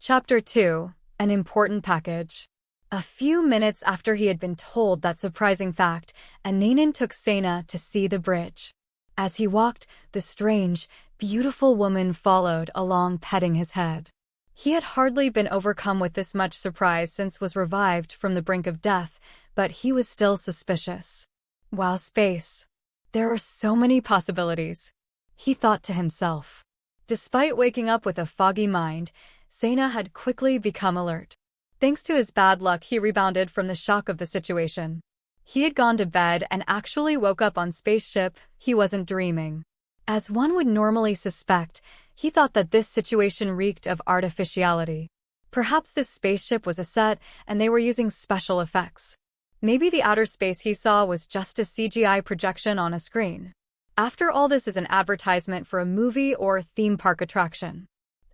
Chapter 2. An Important Package. A few minutes after he had been told that surprising fact, Ananin took Sena to see the bridge. As he walked, the strange, beautiful woman followed along, petting his head. He had hardly been overcome with this much surprise since was revived from the brink of death, but he was still suspicious. Wow, space. There are so many possibilities, he thought to himself. Despite waking up with a foggy mind, Sena had quickly become alert. Thanks to his bad luck, he rebounded from the shock of the situation. He had gone to bed and actually woke up on spaceship. He wasn't dreaming. As one would normally suspect, he thought that this situation reeked of artificiality. Perhaps this spaceship was a set and they were using special effects. Maybe the outer space he saw was just a CGI projection on a screen. After all, this is an advertisement for a movie or theme park attraction.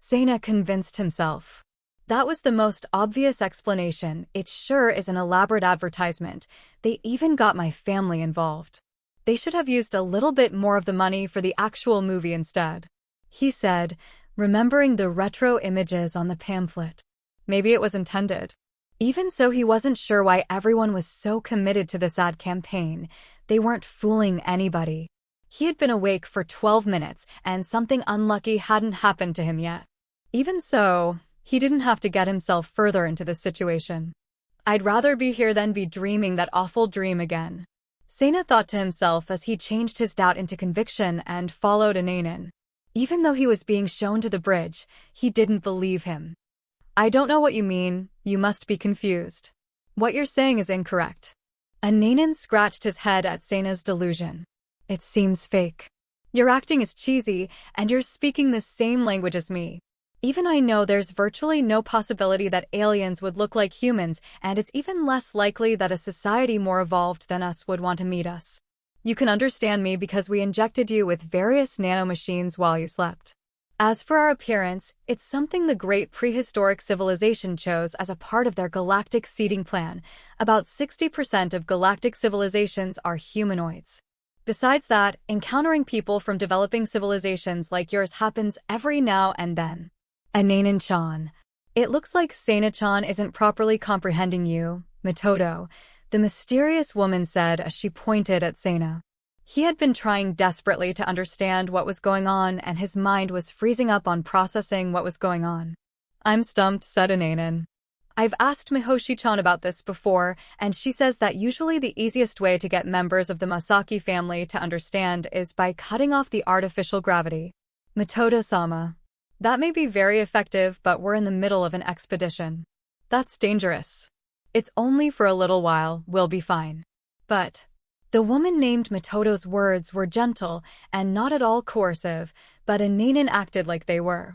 Sena convinced himself. That was the most obvious explanation. It sure is an elaborate advertisement. They even got my family involved. They should have used a little bit more of the money for the actual movie instead, he said, remembering the retro images on the pamphlet. Maybe it was intended. Even so, he wasn't sure why everyone was so committed to this ad campaign. They weren't fooling anybody. He had been awake for 12 minutes, and something unlucky hadn't happened to him yet. Even so, he didn't have to get himself further into this situation. I'd rather be here than be dreaming that awful dream again, Sena thought to himself as he changed his doubt into conviction and followed Ananin. Even though he was being shown to the bridge, he didn't believe him. I don't know what you mean. You must be confused. What you're saying is incorrect. Ananin scratched his head at Sena's delusion. It seems fake. Your acting is cheesy, and you're speaking the same language as me. Even I know there's virtually no possibility that aliens would look like humans, and it's even less likely that a society more evolved than us would want to meet us. You can understand me because we injected you with various nanomachines while you slept. As for our appearance, it's something the great prehistoric civilization chose as a part of their galactic seeding plan. About 60% of galactic civilizations are humanoids. Besides that, encountering people from developing civilizations like yours happens every now and then. Ananin-chan. It looks like Sena-chan isn't properly comprehending you, Mitoto, the mysterious woman said as she pointed at Sena. He had been trying desperately to understand what was going on, and his mind was freezing up on processing what was going on. I'm stumped, said Ananin. I've asked Mihoshi-chan about this before, and she says that usually the easiest way to get members of the Masaki family to understand is by cutting off the artificial gravity. Mitoto-sama. That may be very effective, but we're in the middle of an expedition. That's dangerous. It's only for a little while, we'll be fine. But the woman named Mitoto's words were gentle and not at all coercive, but Ananin acted like they were.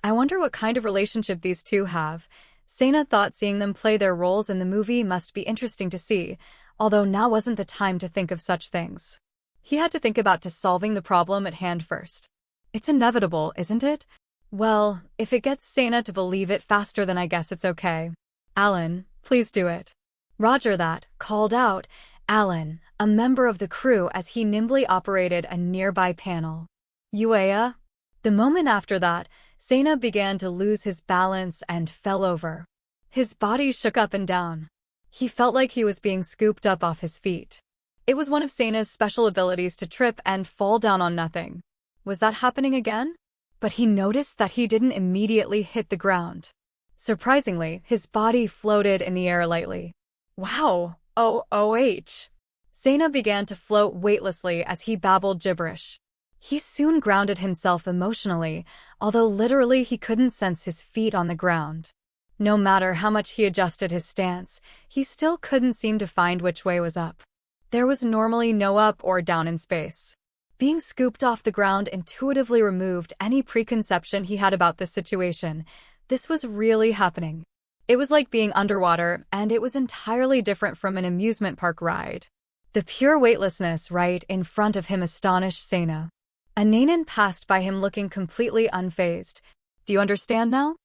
I wonder what kind of relationship these two have. Sena thought seeing them play their roles in the movie must be interesting to see, although now wasn't the time to think of such things. He had to think about solving the problem at hand first. It's inevitable, isn't it? Well, if it gets Sena to believe it faster, then I guess it's okay. Alan, please do it. Roger that, called out Alan, a member of the crew, as he nimbly operated a nearby panel. Uea? The moment after that, Sena began to lose his balance and fell over. His body shook up and down. He felt like he was being scooped up off his feet. It was one of Sena's special abilities to trip and fall down on nothing. Was that happening again? But he noticed that he didn't immediately hit the ground. Surprisingly, his body floated in the air lightly. Wow, OOH. Sena began to float weightlessly as he babbled gibberish. He soon grounded himself emotionally, although literally he couldn't sense his feet on the ground. No matter how much he adjusted his stance, he still couldn't seem to find which way was up. There was normally no up or down in space. Being scooped off the ground intuitively removed any preconception he had about this situation. This was really happening. It was like being underwater, and it was entirely different from an amusement park ride. The pure weightlessness right in front of him astonished Sena. Ananin passed by him looking completely unfazed. Do you understand now?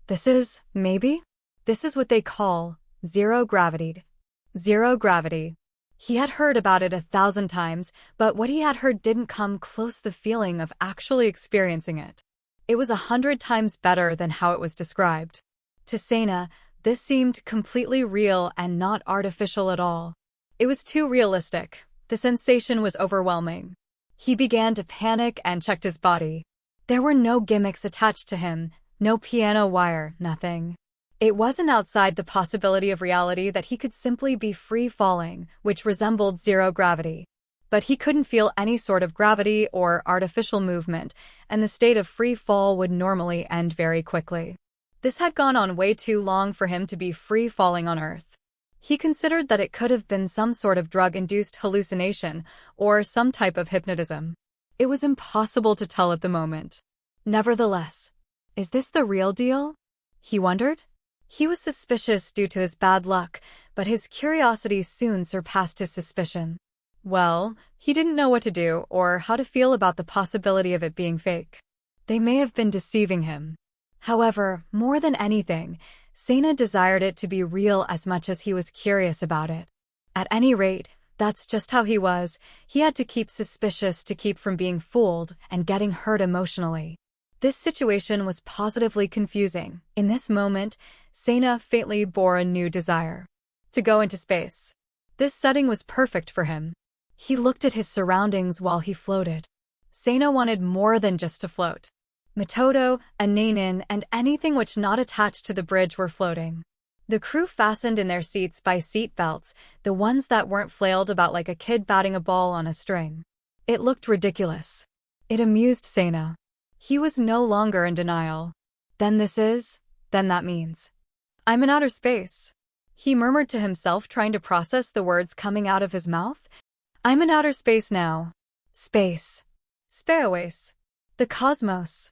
This is what they call zero gravity. Zero gravity. He had heard about it 1,000 times, but what he had heard didn't come close to the feeling of actually experiencing it. It was 100 times better than how it was described. To Sena, this seemed completely real and not artificial at all. It was too realistic. The sensation was overwhelming. He began to panic and checked his body. There were no gimmicks attached to him, no piano wire, nothing. It wasn't outside the possibility of reality that he could simply be free falling, which resembled zero gravity. But he couldn't feel any sort of gravity or artificial movement, and the state of free fall would normally end very quickly. This had gone on way too long for him to be free falling on Earth. He considered that it could have been some sort of drug-induced hallucination or some type of hypnotism. It was impossible to tell at the moment. Nevertheless, is this the real deal? He wondered. He was suspicious due to his bad luck, but his curiosity soon surpassed his suspicion. Well, he didn't know what to do or how to feel about the possibility of it being fake. They may have been deceiving him. However, more than anything, Sena desired it to be real as much as he was curious about it. At any rate, that's just how he was. He had to keep suspicious to keep from being fooled and getting hurt emotionally. This situation was positively confusing. In this moment, Sena faintly bore a new desire. To go into space. This setting was perfect for him. He looked at his surroundings while he floated. Sena wanted more than just to float. Mitoto, Ananin, and anything which not attached to the bridge were floating. The crew fastened in their seats by seat belts, the ones that weren't flailed about like a kid batting a ball on a string. It looked ridiculous. It amused Sena. He was no longer in denial. Then that means. I'm in outer space. He murmured to himself, trying to process the words coming out of his mouth. I'm in outer space now. Space. Space. The cosmos.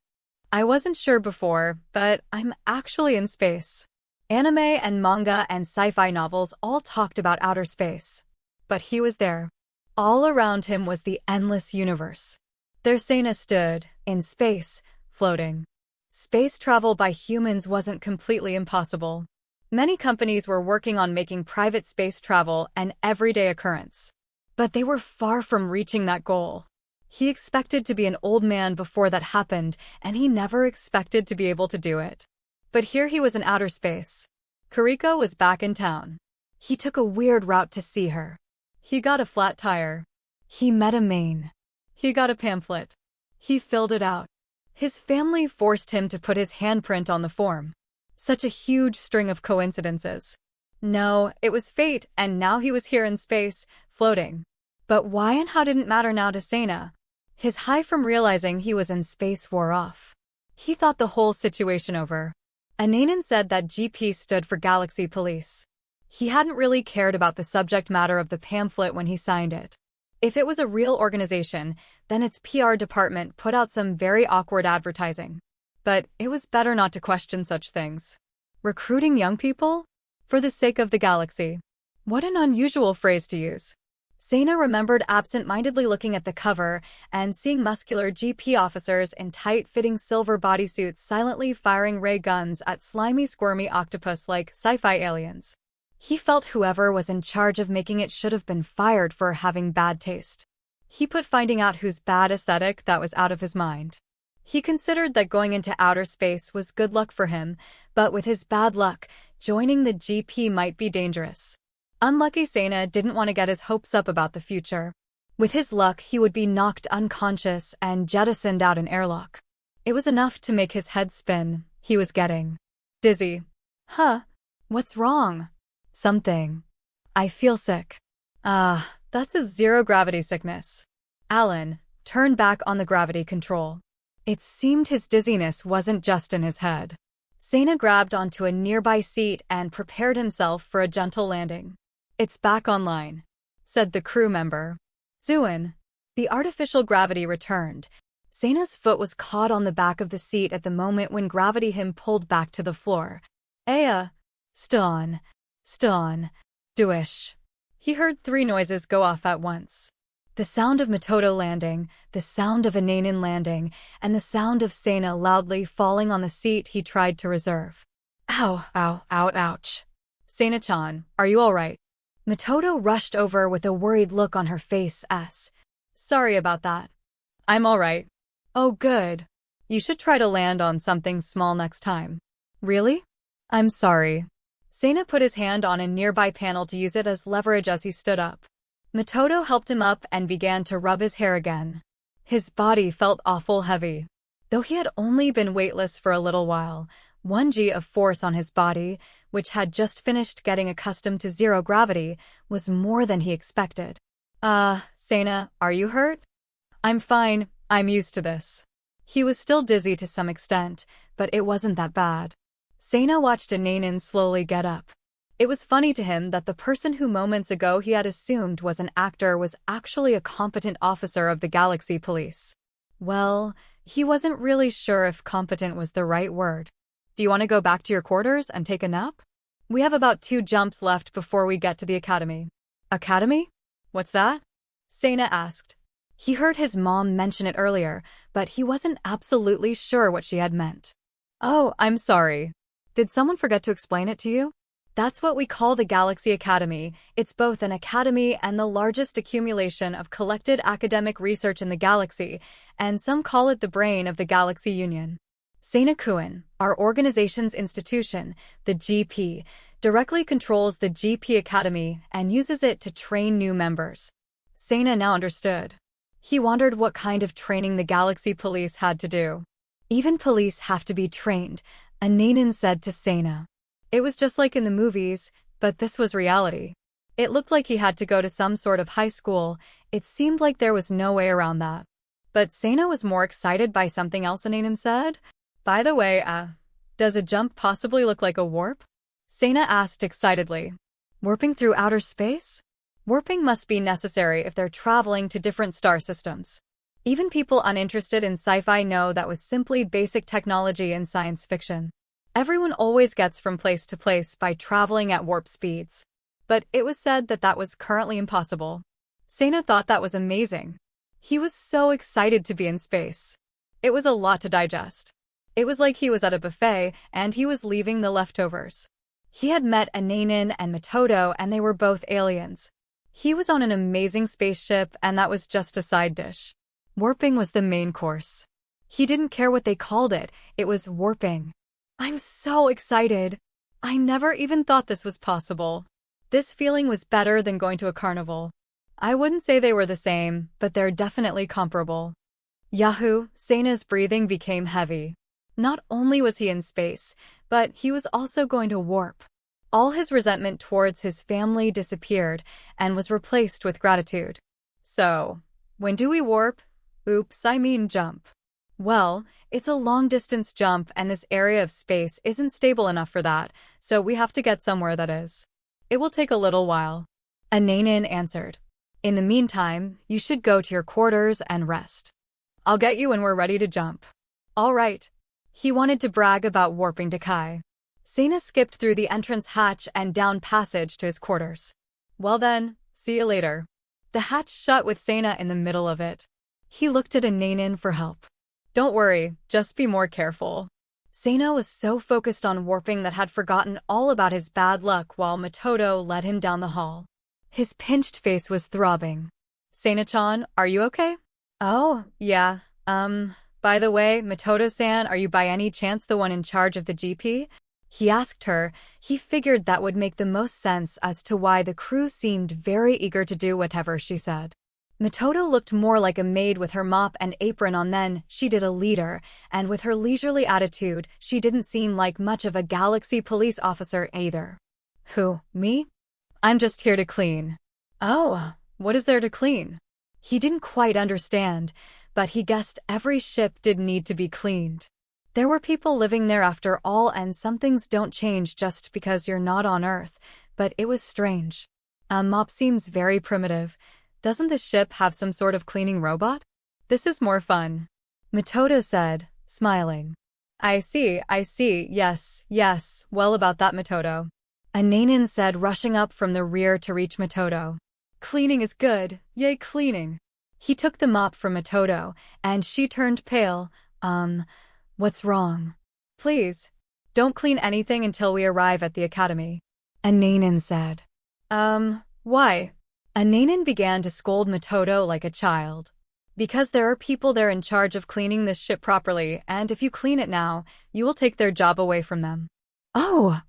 I wasn't sure before, but I'm actually in space. Anime and manga and sci-fi novels all talked about outer space. But he was there. All around him was the endless universe. There Sena stood, in space, floating. Space travel by humans wasn't completely impossible. Many companies were working on making private space travel an everyday occurrence. But they were far from reaching that goal. He expected to be an old man before that happened, and he never expected to be able to do it. But here he was in outer space. Kariko was back in town. He took a weird route to see her. He got a flat tire. He met a main. He got a pamphlet. He filled it out. His family forced him to put his handprint on the form. Such a huge string of coincidences. No, it was fate, and now he was here in space, floating. But why and how didn't matter now to Sena. His high from realizing he was in space wore off. He thought the whole situation over. Ananin said that GP stood for Galaxy Police. He hadn't really cared about the subject matter of the pamphlet when he signed it. If it was a real organization, then its PR department put out some very awkward advertising. But it was better not to question such things. Recruiting young people? For the sake of the galaxy. What an unusual phrase to use. Sena remembered absent-mindedly looking at the cover and seeing muscular GP officers in tight-fitting silver bodysuits silently firing ray guns at slimy, squirmy octopus-like sci-fi aliens. He felt whoever was in charge of making it should have been fired for having bad taste. He put finding out whose bad aesthetic that was out of his mind. He considered that going into outer space was good luck for him, but with his bad luck, joining the GP might be dangerous. Unlucky Sena didn't want to get his hopes up about the future. With his luck, he would be knocked unconscious and jettisoned out an airlock. It was enough to make his head spin. He was getting dizzy. Huh? What's wrong? Something. I feel sick. That's a zero-gravity sickness. Alan turned back on the gravity control. It seemed his dizziness wasn't just in his head. Sena grabbed onto a nearby seat and prepared himself for a gentle landing. It's back online, said the crew member. Zuin. The artificial gravity returned. Sena's foot was caught on the back of the seat at the moment when gravity him pulled back to the floor. Aya. Still on. Doish. He heard 3 noises go off at once. The sound of Mitoto landing, the sound of Ananin landing, and the sound of Sena loudly falling on the seat he tried to reserve. Ow, ouch. Sena-chan, are you all right? Mitoto rushed over with a worried look on her face. Sorry about that. I'm all right. Oh, good. You should try to land on something small next time. Really? I'm sorry. Sena put his hand on a nearby panel to use it as leverage as he stood up. Mitoto helped him up and began to rub his hair again. His body felt awful heavy. Though he had only been weightless for a little while, 1G of force on his body, which had just finished getting accustomed to zero gravity, was more than he expected. Sena, are you hurt? I'm fine, I'm used to this. He was still dizzy to some extent, but it wasn't that bad. Sena watched Ananin slowly get up. It was funny to him that the person who moments ago he had assumed was an actor was actually a competent officer of the Galaxy Police. Well, he wasn't really sure if competent was the right word. Do you want to go back to your quarters and take a nap? We have about 2 jumps left before we get to the academy. Academy? What's that? Sena asked. He heard his mom mention it earlier, but he wasn't absolutely sure what she had meant. Oh, I'm sorry. Did someone forget to explain it to you? That's what we call the Galaxy Academy. It's both an academy and the largest accumulation of collected academic research in the galaxy, and some call it the brain of the Galaxy Union. Sena-kun, our organization's institution, the GP, directly controls the GP Academy and uses it to train new members. Sena now understood. He wondered what kind of training the Galaxy Police had to do. Even police have to be trained, Ananin said to Sena. It was just like in the movies, but this was reality. It looked like he had to go to some sort of high school. It seemed like there was no way around that. But Sena was more excited by something else Ananin said. By the way, does a jump possibly look like a warp? Sena asked excitedly. Warping through outer space? Warping must be necessary if they're traveling to different star systems. Even people uninterested in sci-fi know that was simply basic technology in science fiction. Everyone always gets from place to place by traveling at warp speeds. But it was said that that was currently impossible. Sena thought that was amazing. He was so excited to be in space. It was a lot to digest. It was like he was at a buffet and he was leaving the leftovers. He had met Ananin and Mitoto and they were both aliens. He was on an amazing spaceship and that was just a side dish. Warping was the main course. He didn't care what they called it, it was warping. I'm so excited. I never even thought this was possible. This feeling was better than going to a carnival. I wouldn't say they were the same, but they're definitely comparable. Yahoo! Sena's breathing became heavy. Not only was he in space, but he was also going to warp. All his resentment towards his family disappeared and was replaced with gratitude. So, when do we warp? Oops, I mean jump. Well, it's a long-distance jump and this area of space isn't stable enough for that, so we have to get somewhere that is. It will take a little while. Ananin answered. In the meantime, you should go to your quarters and rest. I'll get you when we're ready to jump. All right. He wanted to brag about warping to Kai. Sena skipped through the entrance hatch and down passage to his quarters. Well then, see you later. The hatch shut with Sena in the middle of it. He looked at Ananin for help. Don't worry, just be more careful. Sena was so focused on warping that had forgotten all about his bad luck while Mitoto led him down the hall. His pinched face was throbbing. Sena-chan, are you okay? Oh, yeah, by the way, Mitoto-san, are you by any chance the one in charge of the GP? He asked her. He figured that would make the most sense as to why the crew seemed very eager to do whatever she said. Mitoto looked more like a maid with her mop and apron on than she did a leader, and with her leisurely attitude, she didn't seem like much of a Galaxy Police officer either. Who, me? I'm just here to clean. Oh, what is there to clean? He didn't quite understand, but he guessed every ship did need to be cleaned. There were people living there after all, and some things don't change just because you're not on Earth, but it was strange. A mop seems very primitive. Doesn't the ship have some sort of cleaning robot? This is more fun. Mitoto said, smiling. I see, yes, well about that, Mitoto. Ananin said, rushing up from the rear to reach Mitoto. Cleaning is good, yay cleaning. He took the mop from Mitoto, and she turned pale. What's wrong? Please, don't clean anything until we arrive at the academy. Ananin said. Why? Ananin began to scold Mitoto like a child. Because there are people there in charge of cleaning this ship properly, and if you clean it now, you will take their job away from them. Oh,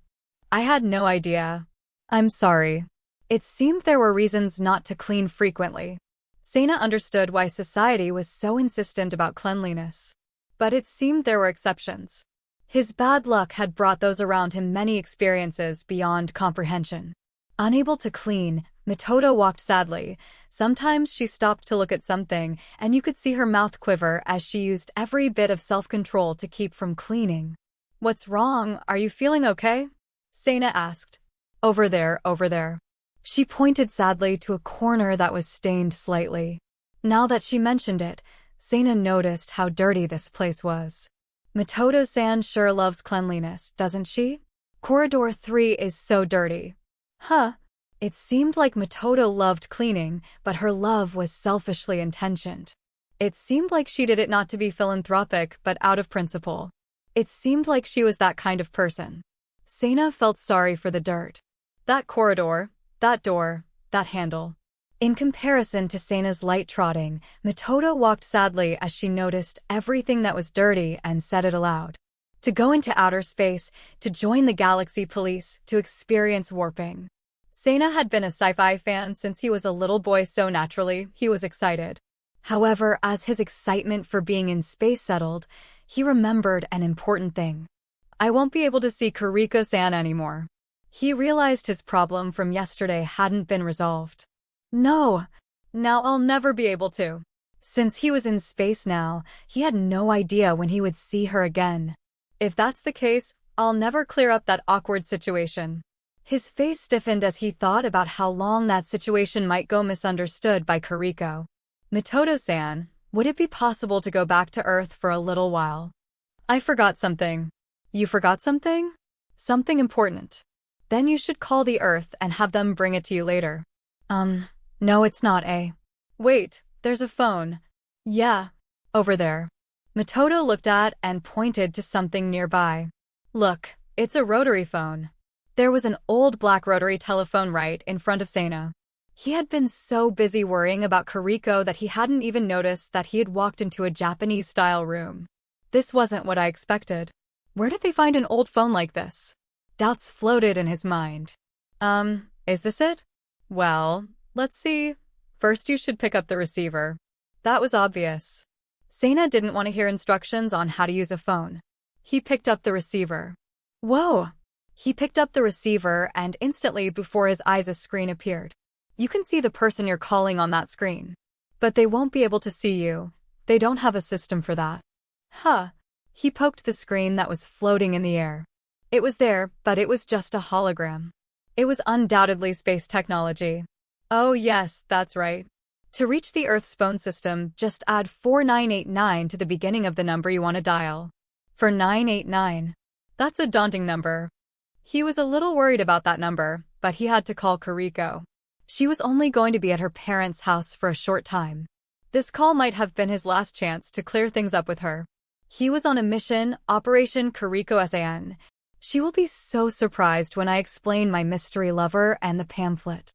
I had no idea. I'm sorry. It seemed there were reasons not to clean frequently. Sena understood why society was so insistent about cleanliness. But it seemed there were exceptions. His bad luck had brought those around him many experiences beyond comprehension. Unable to clean, Mitoto walked sadly. Sometimes she stopped to look at something, and you could see her mouth quiver as she used every bit of self-control to keep from cleaning. What's wrong? Are you feeling okay? Sena asked. Over there, over there. She pointed sadly to a corner that was stained slightly. Now that she mentioned it, Sena noticed how dirty this place was. Mitoto-san sure loves cleanliness, doesn't she? Corridor 3 is so dirty. Huh. It seemed like Mitoto loved cleaning, but her love was selfishly intentioned. It seemed like she did it not to be philanthropic, but out of principle. It seemed like she was that kind of person. Sena felt sorry for the dirt. That corridor, that door, that handle. In comparison to Sena's light trotting, Mitoto walked sadly as she noticed everything that was dirty and said it aloud. To go into outer space, to join the Galaxy Police, to experience warping. Sena had been a sci-fi fan since he was a little boy, so naturally, he was excited. However, as his excitement for being in space settled, he remembered an important thing. I won't be able to see Kuriko-san anymore. He realized his problem from yesterday hadn't been resolved. No, now I'll never be able to. Since he was in space now, he had no idea when he would see her again. If that's the case, I'll never clear up that awkward situation. His face stiffened as he thought about how long that situation might go misunderstood by Kuriko. Mitoto-san, would it be possible to go back to Earth for a little while? I forgot something. You forgot something? Something important. Then you should call the Earth and have them bring it to you later. No, it's not, eh? Wait, there's a phone. Yeah, over there. Mitoto looked at and pointed to something nearby. Look, it's a rotary phone. There was an old black rotary telephone right in front of Sena. He had been so busy worrying about Kuriko that he hadn't even noticed that he had walked into a Japanese-style room. This wasn't what I expected. Where did they find an old phone like this? Doubts floated in his mind. Is this it? Well, let's see. First you should pick up the receiver. That was obvious. Sena didn't want to hear instructions on how to use a phone. He picked up the receiver. Whoa! He picked up the receiver and instantly before his eyes a screen appeared. You can see the person you're calling on that screen. But they won't be able to see you. They don't have a system for that. Huh. He poked the screen that was floating in the air. It was there, but it was just a hologram. It was undoubtedly space technology. Oh yes, that's right. To reach the Earth's phone system, just add 4989 to the beginning of the number you want to dial. For 989. That's a daunting number. He was a little worried about that number, but he had to call Kuriko. She was only going to be at her parents' house for a short time. This call might have been his last chance to clear things up with her. He was on a mission, Operation Kuriko-san. She will be so surprised when I explain my mystery lover and the pamphlet.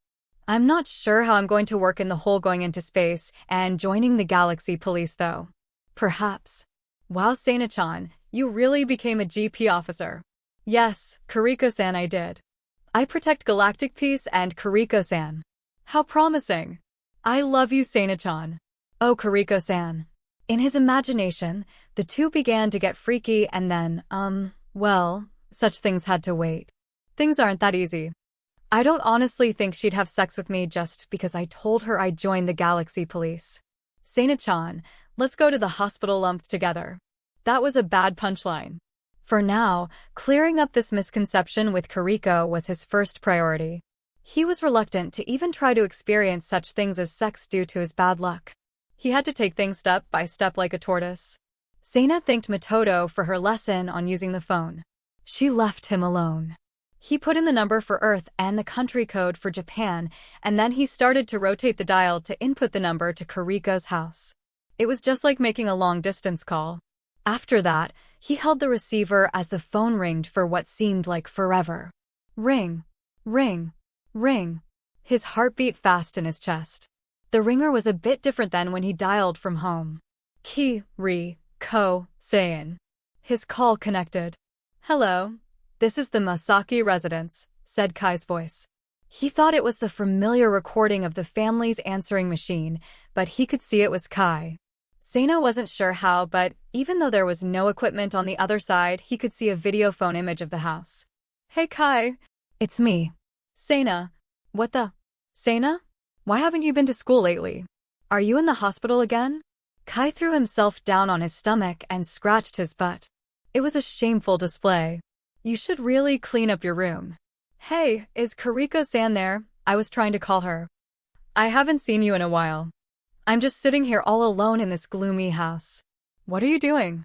I'm not sure how I'm going to work in the whole going into space and joining the Galaxy Police though. Perhaps. Wow, Sena-chan, you really became a GP officer. Yes, Kuriko-san, I did. I protect galactic peace and Kuriko-san. How promising. I love you, Sena-chan. Oh, Kuriko-san. In his imagination, the two began to get freaky and then, well, such things had to wait. Things aren't that easy. I don't honestly think she'd have sex with me just because I told her I'd join the Galaxy Police. Sena-chan, let's go to the hospital lumped together. That was a bad punchline. For now, clearing up this misconception with Kuriko was his first priority. He was reluctant to even try to experience such things as sex due to his bad luck. He had to take things step by step like a tortoise. Sena thanked Mitoto for her lesson on using the phone. She left him alone. He put in the number for Earth and the country code for Japan, and then he started to rotate the dial to input the number to Kuriko's house. It was just like making a long-distance call. After that, he held the receiver as the phone ringed for what seemed like forever. Ring, ring, ring. His heart beat fast in his chest. The ringer was a bit different than when he dialed from home. Sayin. His call connected. "Hello. This is the Masaki residence," said Kai's voice. He thought it was the familiar recording of the family's answering machine, but he could see it was Kai. Sana wasn't sure how, but even though there was no equipment on the other side, he could see a video phone image of the house. "Hey Kai. It's me. Sana. What the? Sana? Why haven't you been to school lately? Are you in the hospital again?" Kai threw himself down on his stomach and scratched his butt. It was a shameful display. "You should really clean up your room." "Hey, is Kariko-san there? I was trying to call her." "I haven't seen you in a while. I'm just sitting here all alone in this gloomy house." "What are you doing?"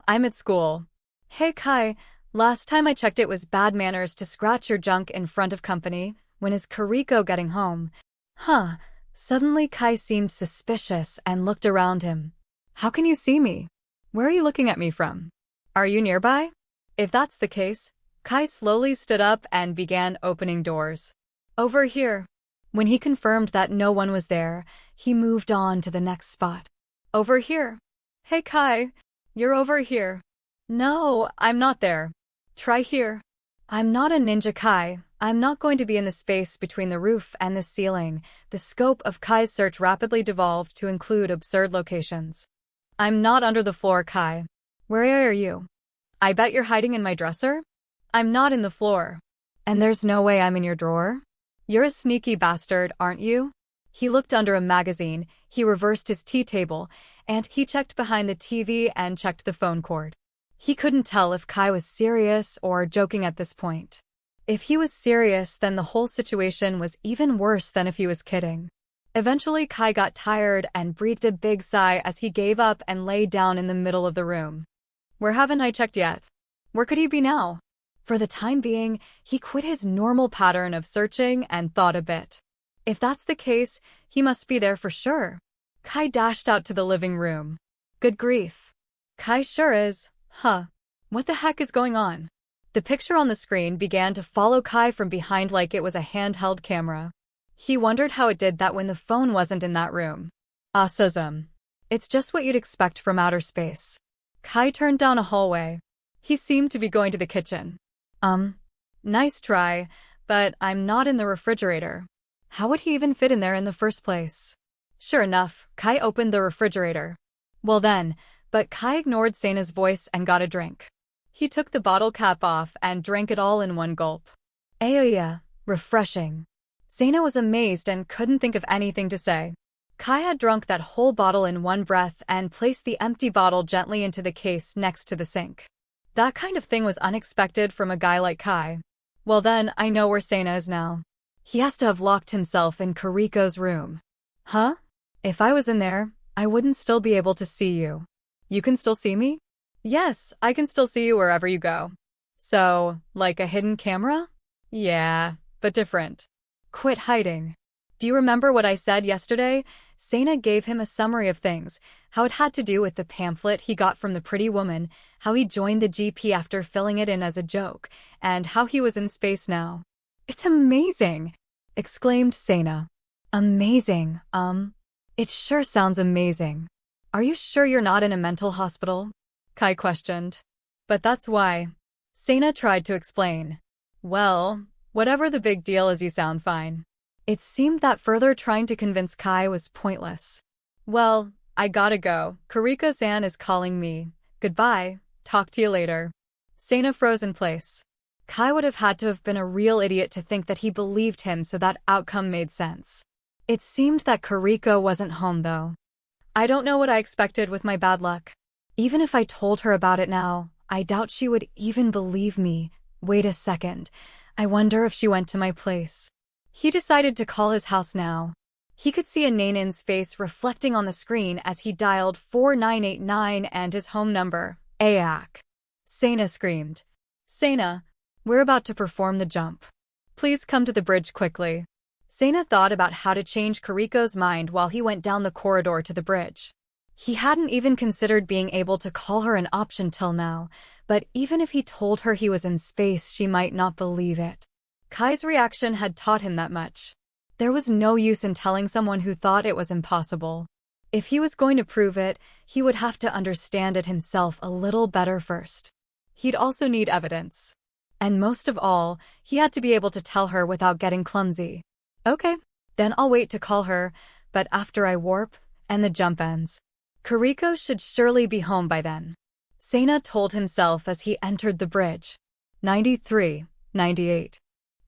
"I'm at school." "Hey Kai, last time I checked it was bad manners to scratch your junk in front of company. When is Kariko getting home?" "Huh." Suddenly Kai seemed suspicious and looked around him. "How can you see me? Where are you looking at me from? Are you nearby?" If that's the case, Kai slowly stood up and began opening doors. "Over here." When he confirmed that no one was there, he moved on to the next spot. "Over here." "Hey Kai, you're over here." "No, I'm not there." "Try here." "I'm not a ninja Kai. I'm not going to be in the space between the roof and the ceiling." The scope of Kai's search rapidly devolved to include absurd locations. "I'm not under the floor, Kai." "Where are you?" "I bet you're hiding in my dresser." "I'm not in the floor." "And there's no way I'm in your drawer?" "You're a sneaky bastard, aren't you?" He looked under a magazine, he reversed his tea table, and he checked behind the TV and checked the phone cord. He couldn't tell if Kai was serious or joking at this point. If he was serious, then the whole situation was even worse than if he was kidding. Eventually, Kai got tired and breathed a big sigh as he gave up and lay down in the middle of the room. "Where haven't I checked yet? Where could he be now?" For the time being, he quit his normal pattern of searching and thought a bit. If that's the case, he must be there for sure. Kai dashed out to the living room. Good grief. Kai sure is. Huh. What the heck is going on? The picture on the screen began to follow Kai from behind like it was a handheld camera. He wondered how it did that when the phone wasn't in that room. Awesome. It's just what you'd expect from outer space. Kai turned down a hallway. He seemed to be going to the kitchen. Nice try, but I'm not in the refrigerator. How would he even fit in there in the first place? Sure enough, Kai opened the refrigerator. Well then, but Kai ignored Sana's voice and got a drink. He took the bottle cap off and drank it all in one gulp. Yeah, refreshing. Sana was amazed and couldn't think of anything to say. Kai had drunk that whole bottle in one breath and placed the empty bottle gently into the case next to the sink. That kind of thing was unexpected from a guy like Kai. Well then, I know where Sana is now. He has to have locked himself in Kariko's room. Huh? If I was in there, I wouldn't still be able to see you. You can still see me? Yes, I can still see you wherever you go. So, like a hidden camera? Yeah, but different. Quit hiding. Do you remember what I said yesterday? Sana gave him a summary of things, how it had to do with the pamphlet he got from the pretty woman, how he joined the GP after filling it in as a joke, and how he was in space now. It's amazing! Exclaimed Sana. Amazing, It sure sounds amazing. Are you sure you're not in a mental hospital? Kai questioned. But that's why. Sana tried to explain. Well, whatever the big deal is, you sound fine. It seemed that further trying to convince Kai was pointless. Well, I gotta go. Kariko-san is calling me. Goodbye. Talk to you later. Sana froze in place. Kai would have had to have been a real idiot to think that he believed him, so that outcome made sense. It seemed that Kariko wasn't home though. I don't know what I expected with my bad luck. Even if I told her about it now, I doubt she would even believe me. Wait a second. I wonder if she went to my place. He decided to call his house now. He could see Ananin's face reflecting on the screen as he dialed 4989 and his home number. Ayak. Sana screamed. Sana, we're about to perform the jump. Please come to the bridge quickly. Sana thought about how to change Kariko's mind while he went down the corridor to the bridge. He hadn't even considered being able to call her an option till now, but even if he told her he was in space, she might not believe it. Kai's reaction had taught him that much. There was no use in telling someone who thought it was impossible. If he was going to prove it, he would have to understand it himself a little better first. He'd also need evidence. And most of all, he had to be able to tell her without getting clumsy. Okay, then I'll wait to call her, but after I warp, and the jump ends. Kuriko should surely be home by then. Sena told himself as he entered the bridge. 93, 98.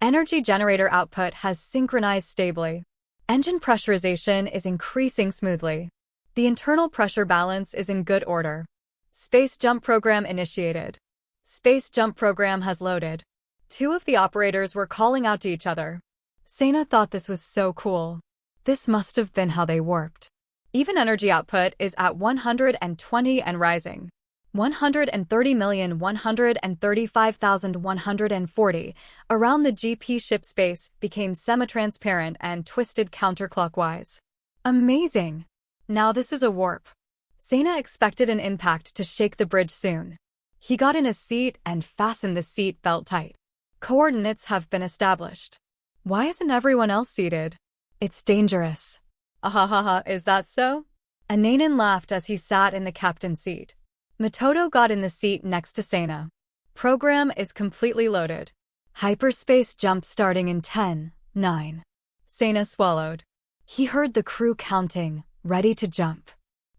Energy generator output has synchronized stably. Engine pressurization is increasing smoothly. The internal pressure balance is in good order. Space jump program initiated. Space jump program has loaded. Two of the operators were calling out to each other. Sena thought this was so cool. This must have been how they warped. Even energy output is at 120 and rising. 130,135,140 around the GP ship space became semi-transparent and twisted counterclockwise. Amazing! Now this is a warp. Sena expected an impact to shake the bridge soon. He got in a seat and fastened the seat belt tight. Coordinates have been established. Why isn't everyone else seated? It's dangerous. Ahahaha, is that so? Ananan laughed as he sat in the captain's seat. Matoto got in the seat next to Sena. Program is completely loaded. Hyperspace jump starting in 10, 9. Sena swallowed. He heard the crew counting, ready to jump.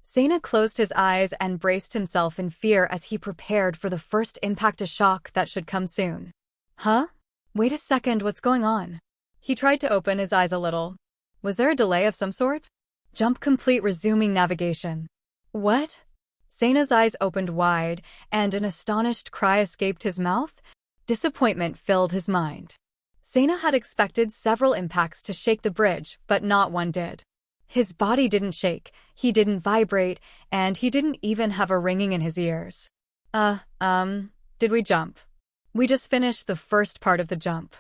Sena closed his eyes and braced himself in fear as he prepared for the first impact shock that should come soon. Huh? Wait a second, what's going on? He tried to open his eyes a little. Was there a delay of some sort? Jump complete, resuming navigation. What? Sena's eyes opened wide, and an astonished cry escaped his mouth. Disappointment filled his mind. Sena had expected several impacts to shake the bridge, but not one did. His body didn't shake, he didn't vibrate, and he didn't even have a ringing in his ears. Did we jump? We just finished the first part of the jump.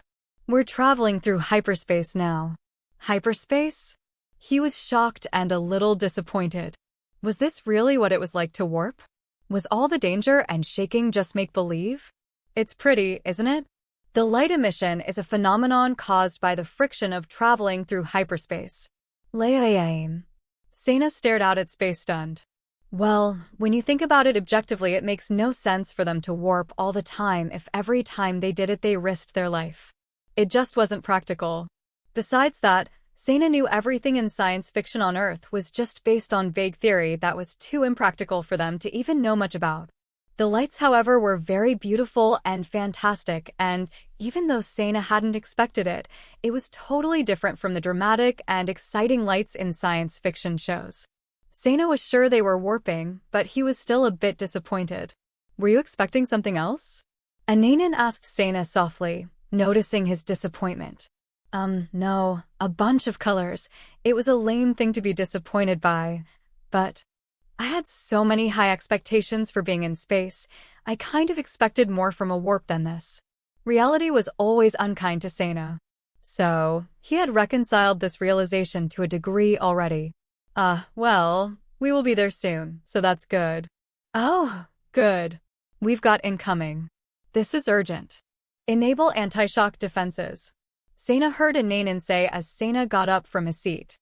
We're traveling through hyperspace now. Hyperspace? He was shocked and a little disappointed. Was this really what it was like to warp? Was all the danger and shaking just make-believe? It's pretty, isn't it? The light emission is a phenomenon caused by the friction of traveling through hyperspace. Layayam. Sena stared out at space stunned. Well, when you think about it objectively, it makes no sense for them to warp all the time if every time they did it they risked their life. It just wasn't practical. Besides that, Sena knew everything in science fiction on Earth was just based on vague theory that was too impractical for them to even know much about. The lights, however, were very beautiful and fantastic, and even though Sena hadn't expected it, it was totally different from the dramatic and exciting lights in science fiction shows. Sena was sure they were warping, but he was still a bit disappointed. Were you expecting something else? Ananan asked Sena softly, noticing his disappointment. No, a bunch of colors. It was a lame thing to be disappointed by, but I had so many high expectations for being in space, I kind of expected more from a warp than this. Reality was always unkind to Sena. So, he had reconciled this realization to a degree already. Well, we will be there soon, so that's good. Oh, good. We've got incoming. This is urgent. Enable anti-shock defenses. Sena heard Ananan say as Sena got up from his seat.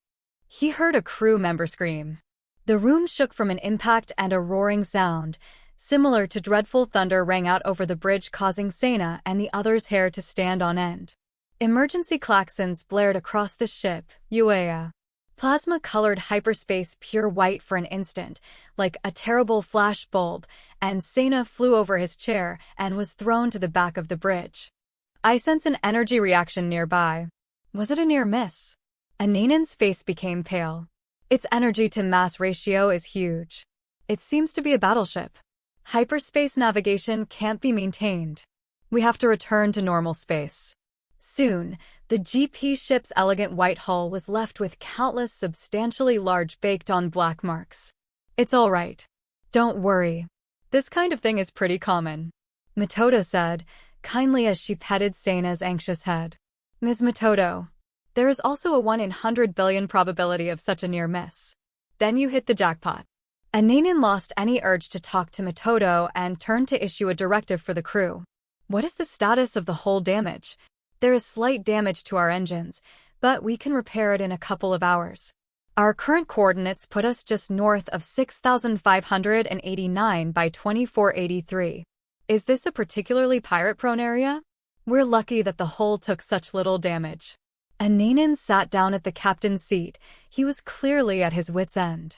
He heard a crew member scream. The room shook from an impact and a roaring sound, similar to dreadful thunder rang out over the bridge, causing Sena and the others' hair to stand on end. Emergency klaxons blared across the ship, Uea. Plasma-colored hyperspace pure white for an instant, like a terrible flash bulb, and Sena flew over his chair and was thrown to the back of the bridge. I sense an energy reaction nearby. Was it a near miss? Ananan's face became pale. Its energy-to-mass ratio is huge. It seems to be a battleship. Hyperspace navigation can't be maintained. We have to return to normal space. Soon, the GP ship's elegant white hull was left with countless substantially large baked-on black marks. It's all right. Don't worry. This kind of thing is pretty common, Matoto said, kindly as she petted Sena's anxious head. Ms. Matoto, there is also a 1 in 100 billion probability of such a near miss. Then you hit the jackpot. Ananan lost any urge to talk to Matoto and turned to issue a directive for the crew. What is the status of the hull damage? There is slight damage to our engines, but we can repair it in a couple of hours. Our current coordinates put us just north of 6,589 by 2483. Is this a particularly pirate-prone area? We're lucky that the hull took such little damage. Ananin sat down at the captain's seat. He was clearly at his wit's end.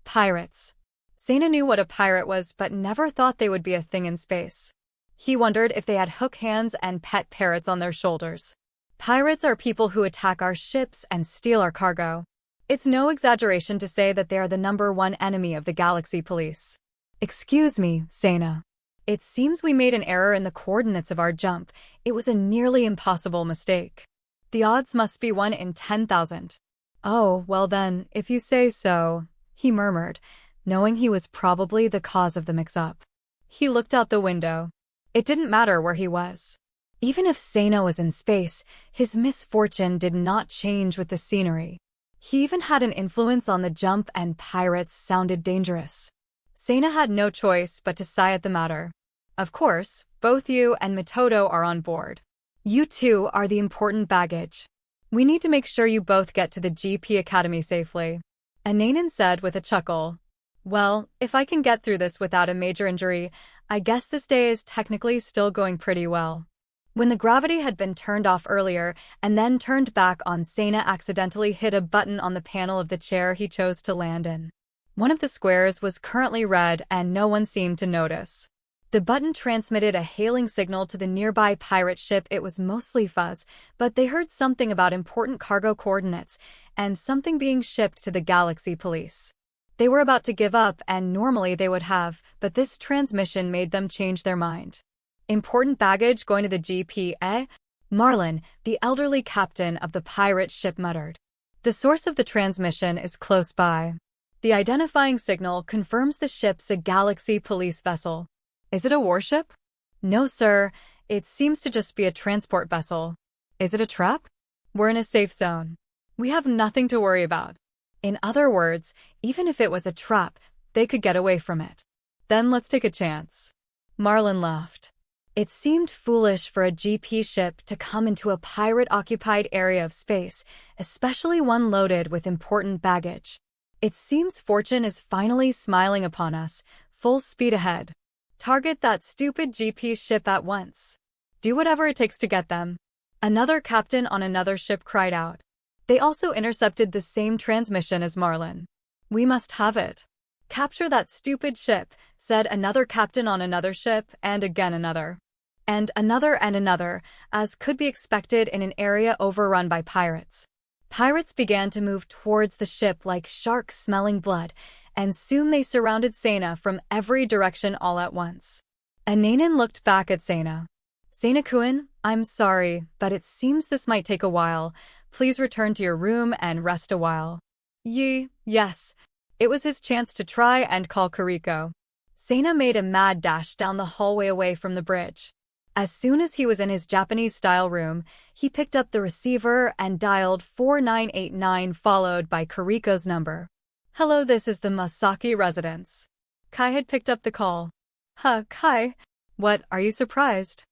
Pirates. Sena knew what a pirate was but never thought they would be a thing in space. He wondered if they had hook hands and pet parrots on their shoulders. Pirates are people who attack our ships and steal our cargo. It's no exaggeration to say that they are the #1 enemy of the Galaxy Police. Excuse me, Sena. It seems we made an error in the coordinates of our jump. It was a nearly impossible mistake. The odds must be 1 in 10,000. Oh, well then, if you say so, he murmured, knowing he was probably the cause of the mix-up. He looked out the window. It didn't matter where he was. Even if Sena was in space, his misfortune did not change with the scenery. He even had an influence on the jump, and pirates sounded dangerous. Sena had no choice but to sigh at the matter. Of course, both you and Mitoto are on board. You two are the important baggage. We need to make sure you both get to the GP Academy safely. Ananin said with a chuckle. Well, if I can get through this without a major injury, I guess this day is technically still going pretty well. When the gravity had been turned off earlier and then turned back on, Sena accidentally hit a button on the panel of the chair he chose to land in. One of the squares was currently red and no one seemed to notice. The button transmitted a hailing signal to the nearby pirate ship. It was mostly fuzz, but they heard something about important cargo coordinates and something being shipped to the Galaxy Police. They were about to give up, and normally they would have, but this transmission made them change their mind. Important baggage going to the GP, eh? Marlin, the elderly captain of the pirate ship, muttered. The source of the transmission is close by. The identifying signal confirms the ship's a Galaxy Police vessel. Is it a warship? No, sir. It seems to just be a transport vessel. Is it a trap? We're in a safe zone. We have nothing to worry about. In other words, even if it was a trap, they could get away from it. Then let's take a chance. Marlin laughed. It seemed foolish for a GP ship to come into a pirate-occupied area of space, especially one loaded with important baggage. It seems fortune is finally smiling upon us. Full speed ahead. Target that stupid GP ship at once. Do whatever it takes to get them. Another captain on another ship cried out. They also intercepted the same transmission as Marlin. We must have it. Capture that stupid ship, said another captain on another ship, and again another. And another, as could be expected in an area overrun by pirates. Pirates began to move towards the ship like sharks smelling blood, and soon they surrounded Sena from every direction all at once. Ananin looked back at Sena. Sena-kun, I'm sorry, but it seems this might take a while. Please return to your room and rest a while. Yes. It was his chance to try and call Kiriko. Sena made a mad dash down the hallway away from the bridge. As soon as he was in his Japanese-style room, he picked up the receiver and dialed 4989, followed by Kiriko's number. Hello, this is the Masaki residence. Kai had picked up the call. Kai. What, are you surprised?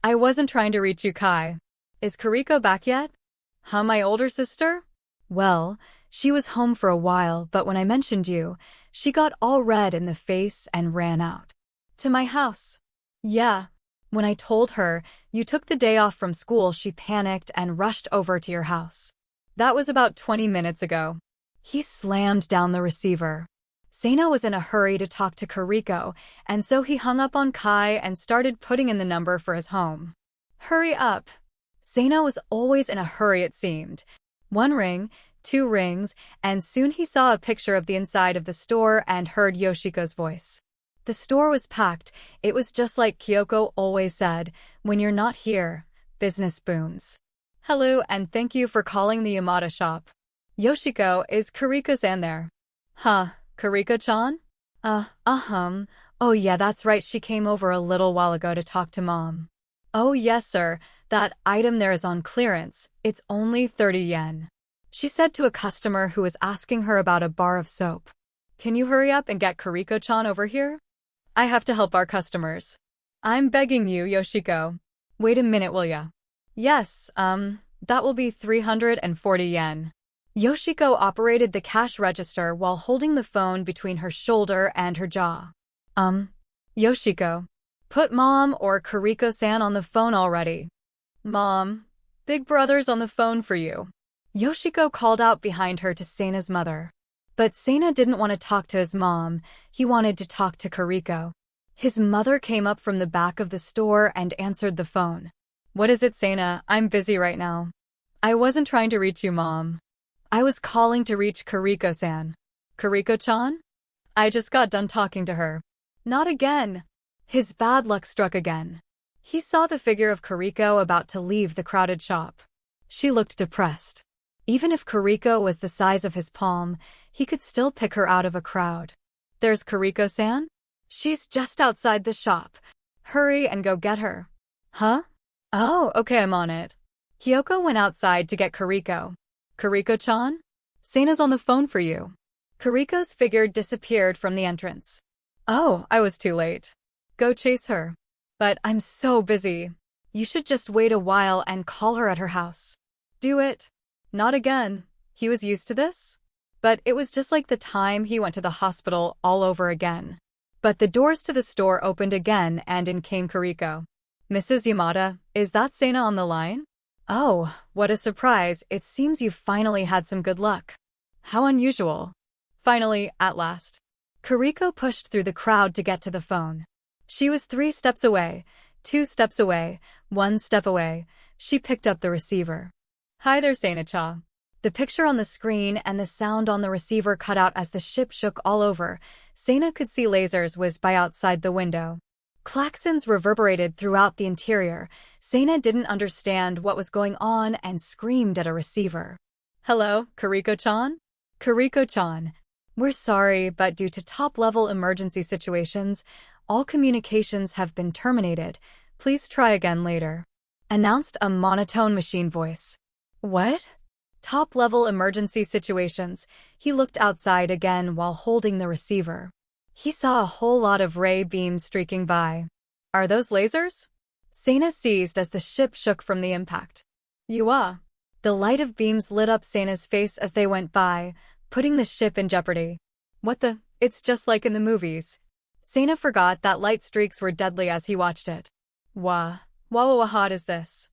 I wasn't trying to reach you, Kai. Is Kiriko back yet? My older sister? Well, she was home for a while, but when I mentioned you, she got all red in the face and ran out. To my house. Yeah. When I told her you took the day off from school, she panicked and rushed over to your house. That was about 20 minutes ago. He slammed down the receiver. Sena was in a hurry to talk to Kiriko, and so he hung up on Kai and started putting in the number for his home. Hurry up. Sena was always in a hurry, it seemed. 1 ring, 2 rings, and soon he saw a picture of the inside of the store and heard Yoshiko's voice. The store was packed. It was just like Kyoko always said, when you're not here, business booms. Hello, and thank you for calling the Yamada shop. Yoshiko, is Kiriko-san there? Kiriko-chan? Oh yeah, that's right, she came over a little while ago to talk to Mom. Oh yes, sir, that item there is on clearance. It's only 30 yen. She said to a customer who was asking her about a bar of soap. Can you hurry up and get Kiriko-chan over here? I have to help our customers. I'm begging you, Yoshiko. Wait a minute, will ya? Yes, That will be 340 yen. Yoshiko operated the cash register while holding the phone between her shoulder and her jaw. Yoshiko. Put Mom or Kuriko-san on the phone already. Mom, Big Brother's on the phone for you. Yoshiko called out behind her to Seina's mother. But Seina didn't want to talk to his mom, he wanted to talk to Kuriko. His mother came up from the back of the store and answered the phone. What is it, Seina? I'm busy right now. I wasn't trying to reach you, Mom. I was calling to reach Kuriko-san. Kuriko-chan? I just got done talking to her. Not again. His bad luck struck again. He saw the figure of Kuriko about to leave the crowded shop. She looked depressed. Even if Kuriko was the size of his palm, he could still pick her out of a crowd. There's Kuriko-san? She's just outside the shop. Hurry and go get her. Huh? Oh, okay, I'm on it. Kyoko went outside to get Kuriko. Kuriko-chan? Seina's on the phone for you. Kuriko's figure disappeared from the entrance. Oh, I was too late. Go chase her. But I'm so busy. You should just wait a while and call her at her house. Do it. Not again. He was used to this? But it was just like the time he went to the hospital all over again. But the doors to the store opened again and in came Kuriko. Mrs. Yamada, is that Seina on the line? Oh, what a surprise. It seems you finally had some good luck. How unusual. Finally, at last. Kuriko pushed through the crowd to get to the phone. She was 3 steps away, 2 steps away, 1 step away. She picked up the receiver. Hi there, Seina-cha. The picture on the screen and the sound on the receiver cut out as the ship shook all over. Seina could see lasers whiz by outside the window. Klaxons reverberated throughout the interior. Seina didn't understand what was going on and screamed at a receiver. Hello, Kuriko-chan? Kuriko-chan. We're sorry, but due to top-level emergency situations, all communications have been terminated. Please try again later. Announced a monotone machine voice. What? Top-level emergency situations. He looked outside again while holding the receiver. He saw a whole lot of ray beams streaking by. Are those lasers? Seina seized as the ship shook from the impact. The light of beams lit up Seina's face as they went by, putting the ship in jeopardy. What the? It's just like in the movies. Seina forgot that light streaks were deadly as he watched it. What hot is this?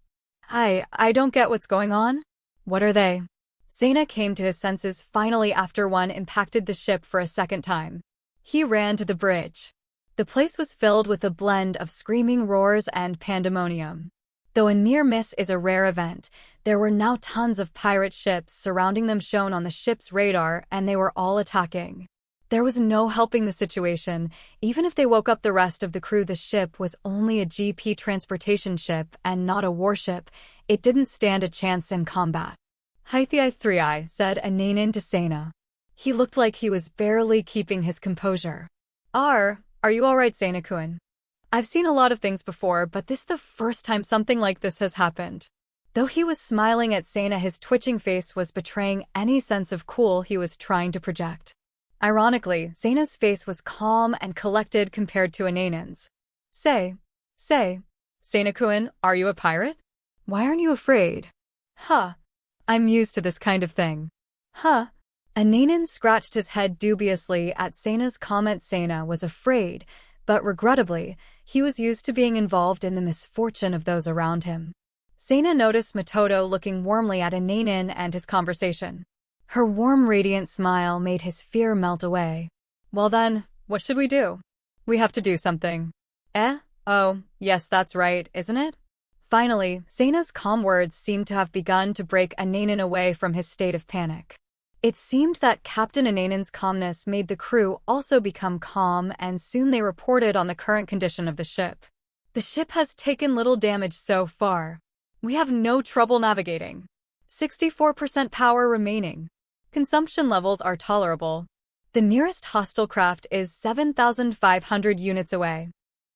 I don't get what's going on. What are they? Seina came to his senses finally after one impacted the ship for a second time. He ran to the bridge. The place was filled with a blend of screaming roars and pandemonium. Though a near miss is a rare event, there were now tons of pirate ships surrounding them shown on the ship's radar, and they were all attacking. There was no helping the situation. Even if they woke up the rest of the crew, the ship was only a GP transportation ship and not a warship. It didn't stand a chance in combat. Heithi 3I said a Nanin to Seina. He looked like he was barely keeping his composure. Are you alright, Seina-kun? I've seen a lot of things before, but this is the first time something like this has happened. Though he was smiling at Seina, his twitching face was betraying any sense of cool he was trying to project. Ironically, Seina's face was calm and collected compared to Ananin's. Say, Seina-kun, are you a pirate? Why aren't you afraid? Huh. I'm used to this kind of thing. Huh. Ananin scratched his head dubiously at Seina's comment. Seina was afraid, but regrettably, he was used to being involved in the misfortune of those around him. Seina noticed Matoto looking warmly at Ananin and his conversation. Her warm, radiant smile made his fear melt away. Well then, what should we do? We have to do something. Oh, yes, that's right, isn't it? Finally, Seina's calm words seemed to have begun to break Ananin away from his state of panic. It seemed that Captain Ananin's calmness made the crew also become calm, and soon they reported on the current condition of the ship. The ship has taken little damage so far. We have no trouble navigating. 64% power remaining. Consumption levels are tolerable. The nearest hostile craft is 7,500 units away.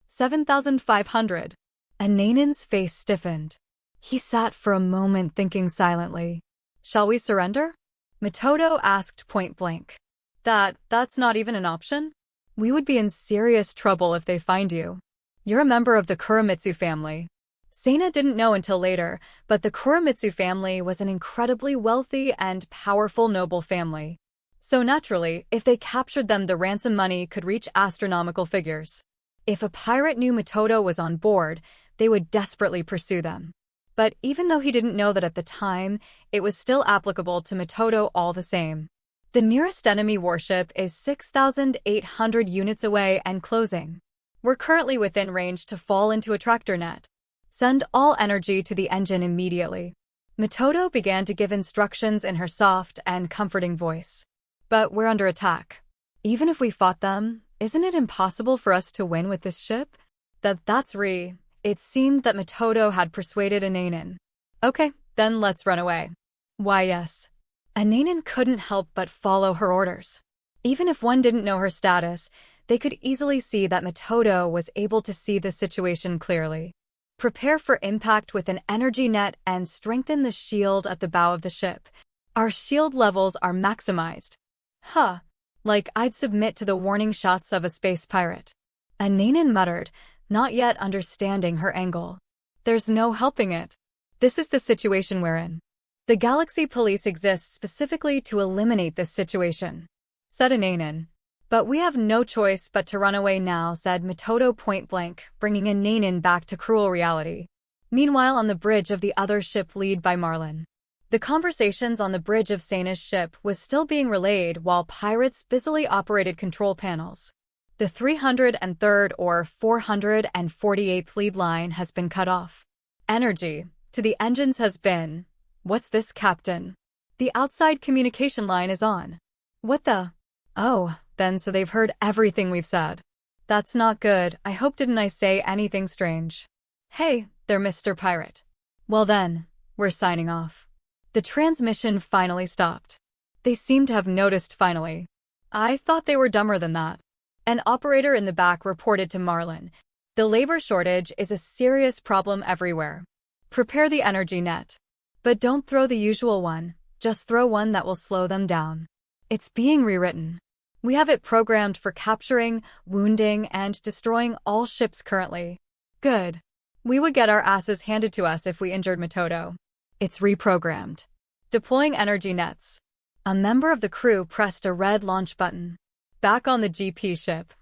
7,500. Ananin's face stiffened. He sat for a moment thinking silently. Shall we surrender? Matoto asked point blank. That's not even an option? We would be in serious trouble if they find you. You're a member of the Kuramitsu family. Seina didn't know until later, but the Kuramitsu family was an incredibly wealthy and powerful noble family. So naturally, if they captured them, the ransom money could reach astronomical figures. If a pirate knew Mitoto was on board, they would desperately pursue them. But even though he didn't know that at the time, it was still applicable to Mitoto all the same. The nearest enemy warship is 6,800 units away and closing. We're currently within range to fall into a tractor net. Send all energy to the engine immediately. Mitoto began to give instructions in her soft and comforting voice. But we're under attack. Even if we fought them, isn't it impossible for us to win with this ship? That's Ri. It seemed that Mitoto had persuaded Ananin. Okay, then let's run away. Why yes. Ananin couldn't help but follow her orders. Even if one didn't know her status, they could easily see that Mitoto was able to see the situation clearly. Prepare for impact with an energy net and strengthen the shield at the bow of the ship. Our shield levels are maximized. Huh. Like I'd submit to the warning shots of a space pirate. Ananin muttered, not yet understanding her angle. There's no helping it. This is the situation we're in. The Galaxy Police exists specifically to eliminate this situation, said Ananin. But we have no choice but to run away now, said Mitoto point blank, bringing Ananin back to cruel reality. Meanwhile, on the bridge of the other ship led by Marlin. The conversations on the bridge of Seina's ship was still being relayed while pirates busily operated control panels. The 303rd or 448th lead line has been cut off. Energy to the engines has been... What's this, Captain? The outside communication line is on. What the... Oh, then so they've heard everything we've said. That's not good. I hope didn't I say anything strange? Hey, they're Mr. Pirate. Well then, we're signing off. The transmission finally stopped. They seemed to have noticed finally. I thought they were dumber than that. An operator in the back reported to Marlin. The labor shortage is a serious problem everywhere. Prepare the energy net. But don't throw the usual one, just throw one that will slow them down. It's being rewritten. We have it programmed for capturing, wounding, and destroying all ships currently. Good. We would get our asses handed to us if we injured Mitoto. It's reprogrammed. Deploying energy nets. A member of the crew pressed a red launch button. Back on the GP ship.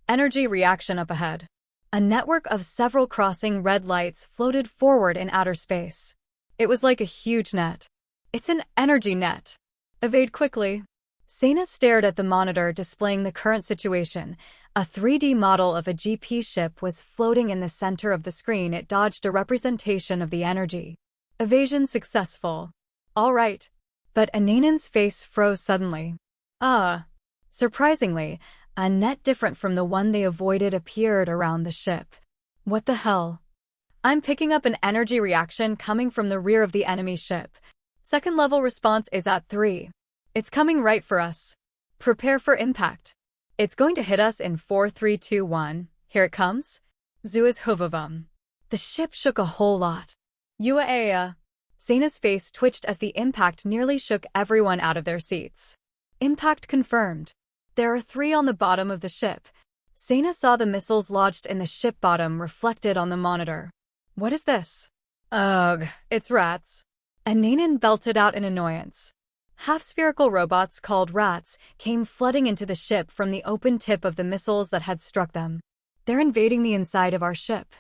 Energy reaction up ahead. A network of several crossing red lights floated forward in outer space. It was like a huge net. It's an energy net. Evade quickly. Seina stared at the monitor displaying the current situation. A 3D model of a GP ship was floating in the center of the screen. It dodged a representation of the energy. Evasion successful. All right. But Ananin's face froze suddenly. Surprisingly, a net different from the one they avoided appeared around the ship. What the hell? I'm picking up an energy reaction coming from the rear of the enemy ship. Second level response is at 3. It's coming right for us. Prepare for impact. It's going to hit us in 4, 3, 2, 1. Here it comes. Zua's Huvavum. The ship shook a whole lot. Uaea. Seina's face twitched as the impact nearly shook everyone out of their seats. Impact confirmed. There are 3 on the bottom of the ship. Seina saw the missiles lodged in the ship bottom reflected on the monitor. What is this? Ugh, it's rats. Ananin belted out in annoyance. Half-spherical robots called rats came flooding into the ship from the open tip of the missiles that had struck them. They're invading the inside of our ship.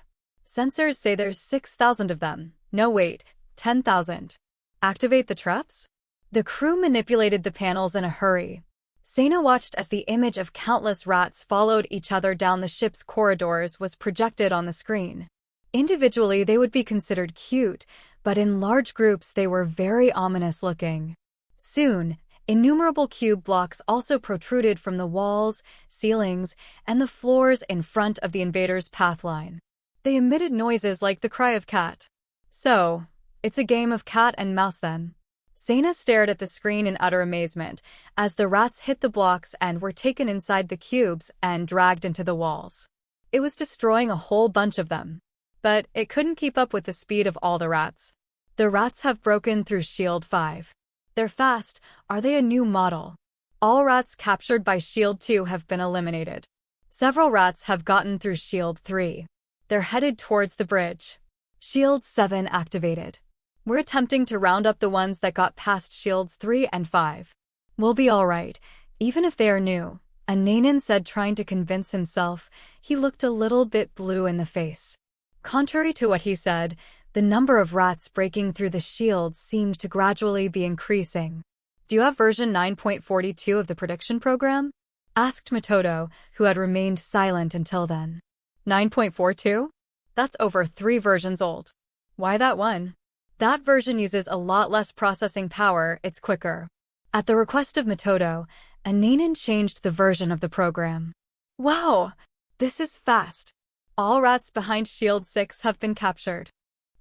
Sensors say there's 6,000 of them. No wait, 10,000. Activate the traps? The crew manipulated the panels in a hurry. Seina watched as the image of countless rats followed each other down the ship's corridors was projected on the screen. Individually, they would be considered cute, but in large groups they were very ominous looking. Soon, innumerable cube blocks also protruded from the walls, ceilings, and the floors in front of the invaders' pathline. They emitted noises like the cry of cat. So, it's a game of cat and mouse then. Seina stared at the screen in utter amazement as the rats hit the blocks and were taken inside the cubes and dragged into the walls. It was destroying a whole bunch of them. But it couldn't keep up with the speed of all the rats. The rats have broken through Shield 5. They're fast. Are they a new model? All rats captured by Shield 2 have been eliminated. Several rats have gotten through Shield 3. They're headed towards the bridge. Shield 7 activated. We're attempting to round up the ones that got past Shields 3 and 5. We'll be alright, even if they are new, Ananan said, trying to convince himself. He looked a little bit blue in the face. Contrary to what he said, the number of rats breaking through the shields seemed to gradually be increasing. Do you have version 9.42 of the prediction program? Asked Matoto, who had remained silent until then. 9.42? That's over 3 versions old. Why that one? That version uses a lot less processing power, it's quicker. At the request of Matoto, Ananan changed the version of the program. Wow! This is fast. All rats behind Shield 6 have been captured.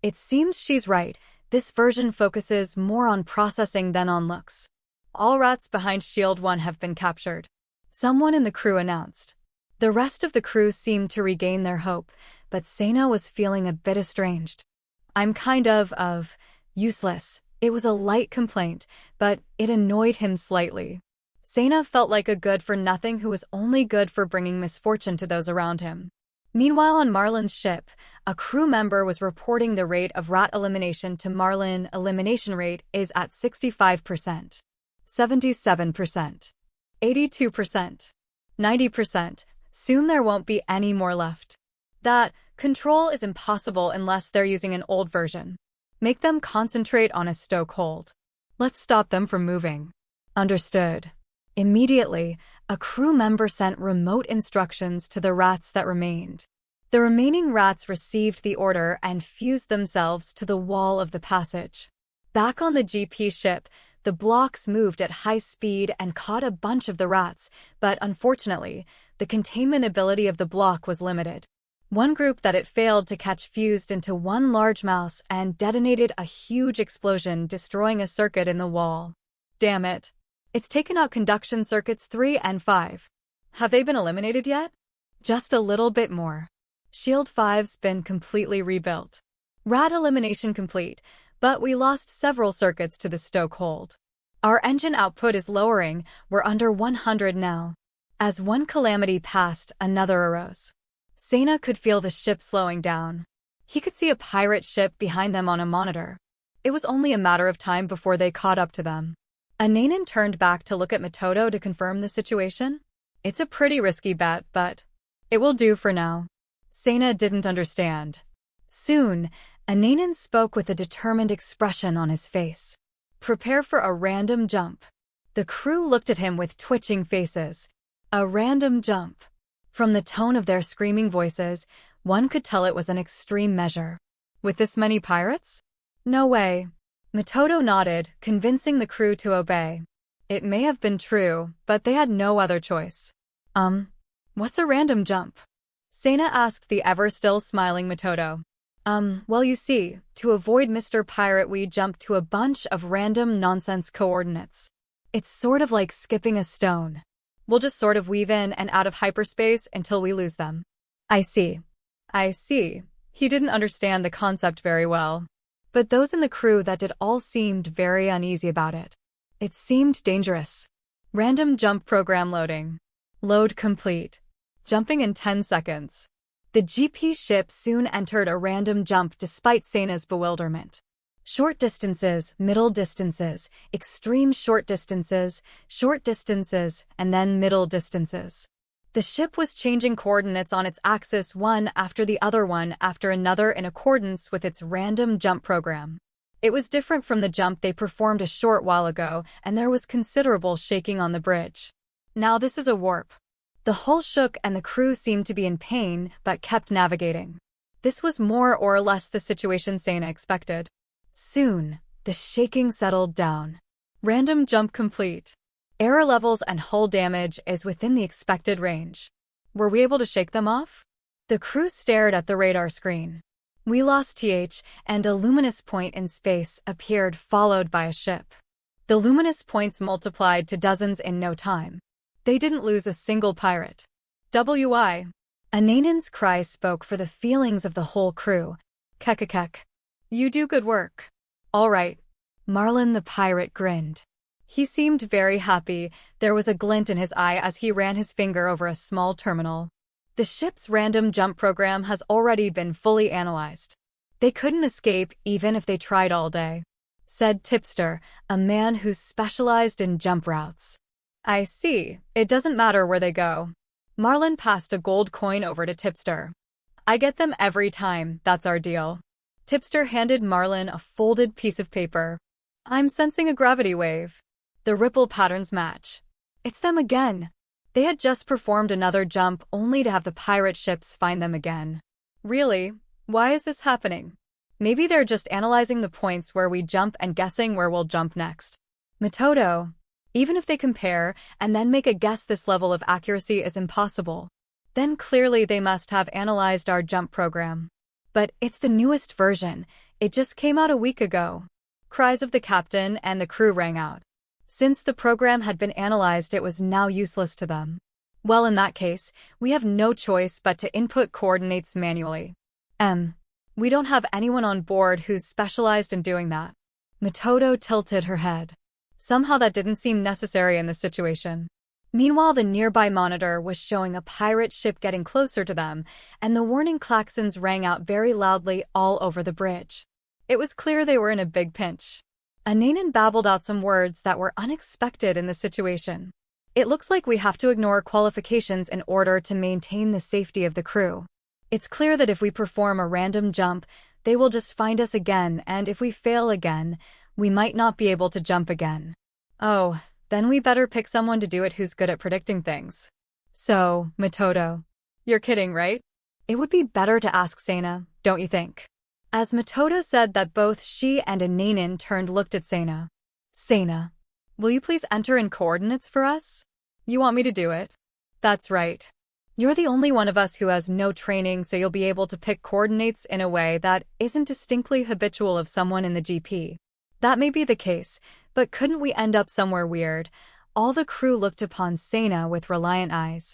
It seems she's right. This version focuses more on processing than on looks. All rats behind Shield 1 have been captured. Someone in the crew announced. The rest of the crew seemed to regain their hope, but Sena was feeling a bit estranged. I'm kind of useless. It was a light complaint, but it annoyed him slightly. Sena felt like a good-for-nothing who was only good for bringing misfortune to those around him. Meanwhile, on Marlin's ship, a crew member was reporting the rate of rat elimination to Marlin. Elimination rate is at 65%, 77%, 82%, 90%. Soon there won't be any more left. That control is impossible unless they're using an old version. Make them concentrate on a stoke hold. Let's stop them from moving. Understood. Immediately, a crew member sent remote instructions to the rats that remained. The remaining rats received the order and fused themselves to the wall of the passage. Back on the GP ship, the blocks moved at high speed and caught a bunch of the rats, but unfortunately, the containment ability of the block was limited. One group that it failed to catch fused into one large mouse and detonated a huge explosion, destroying a circuit in the wall. Damn it. It's taken out conduction circuits 3 and 5. Have they been eliminated yet? Just a little bit more. Shield 5's been completely rebuilt. Rat elimination complete, but we lost several circuits to the stoke hold. Our engine output is lowering, we're under 100 now. As one calamity passed, another arose. Sena could feel the ship slowing down. He could see a pirate ship behind them on a monitor. It was only a matter of time before they caught up to them. Ananan turned back to look at Matoto to confirm the situation. It's a pretty risky bet, but it will do for now. Sena didn't understand. Soon, Ananan spoke with a determined expression on his face. Prepare for a random jump. The crew looked at him with twitching faces. A random jump. From the tone of their screaming voices, one could tell it was an extreme measure. With this many pirates? No way. Matoto nodded, convincing the crew to obey. It may have been true, but they had no other choice. What's a random jump? Sena asked the ever-still smiling Matoto. Well, you see, to avoid Mr. Pirate, we jump to a bunch of random nonsense coordinates. It's sort of like skipping a stone. We'll just sort of weave in and out of hyperspace until we lose them. I see. I see. He didn't understand the concept very well. But those in the crew that did all seemed very uneasy about it. It seemed dangerous. Random jump program loading. Load complete. Jumping in 10 seconds. The GP ship soon entered a random jump despite Sena's bewilderment. Short distances, middle distances, extreme short distances, and then middle distances. The ship was changing coordinates on its axis one after the other, one after another, in accordance with its random jump program. It was different from the jump they performed a short while ago, and there was considerable shaking on the bridge. Now this is a warp. The hull shook and the crew seemed to be in pain, but kept navigating. This was more or less the situation Sena expected. Soon, the shaking settled down. Random jump complete. Error levels and hull damage is within the expected range. Were we able to shake them off? The crew stared at the radar screen. We lost TH, and a luminous point in space appeared, followed by a ship. The luminous points multiplied to dozens in no time. They didn't lose a single pirate. WI. Ananan's cry spoke for the feelings of the whole crew. Kekekek. You do good work. All right. Marlin the pirate grinned. He seemed very happy. There was a glint in his eye as he ran his finger over a small terminal. The ship's random jump program has already been fully analyzed. They couldn't escape even if they tried all day, said Tipster, a man who specialized in jump routes. I see. It doesn't matter where they go. Marlin passed a gold coin over to Tipster. I get them every time, that's our deal. Tipster handed Marlin a folded piece of paper. I'm sensing a gravity wave. The ripple patterns match. It's them again. They had just performed another jump only to have the pirate ships find them again. Really? Why is this happening? Maybe they're just analyzing the points where we jump and guessing where we'll jump next. Metodo. Even if they compare and then make a guess, this level of accuracy is impossible. Then clearly they must have analyzed our jump program. But it's the newest version. It just came out a week ago. Cries of the captain and the crew rang out. Since the program had been analyzed, it was now useless to them. Well, in that case, we have no choice but to input coordinates manually. We don't have anyone on board who's specialized in doing that. Metodo tilted her head. Somehow that didn't seem necessary in this situation. Meanwhile, the nearby monitor was showing a pirate ship getting closer to them, and the warning klaxons rang out very loudly all over the bridge. It was clear they were in a big pinch. Ananan babbled out some words that were unexpected in the situation. It looks like we have to ignore qualifications in order to maintain the safety of the crew. It's clear that if we perform a random jump, they will just find us again, and if we fail again, we might not be able to jump again. Oh, then we better pick someone to do it who's good at predicting things. So, Metodo, you're kidding, right? It would be better to ask Sena, don't you think? As Metodo said that, both she and Ananan turned looked at Sena. Sena, will you please enter in coordinates for us? You want me to do it? That's right. You're the only one of us who has no training, so you'll be able to pick coordinates in a way that isn't distinctly habitual of someone in the GP. That may be the case, but couldn't we end up somewhere weird? All the crew looked upon Sena with reliant eyes.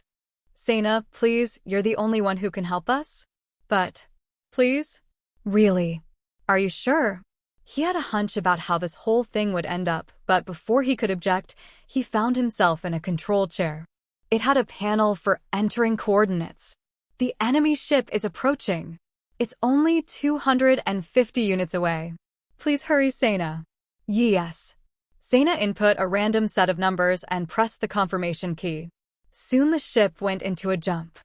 Sena, please, you're the only one who can help us? But, please? Really? Are you sure? He had a hunch about how this whole thing would end up, but before he could object, he found himself in a control chair. It had a panel for entering coordinates. The enemy ship is approaching. It's only 250 units away. Please hurry, Sena. Yes. Sena input a random set of numbers and pressed the confirmation key. Soon the ship went into a jump.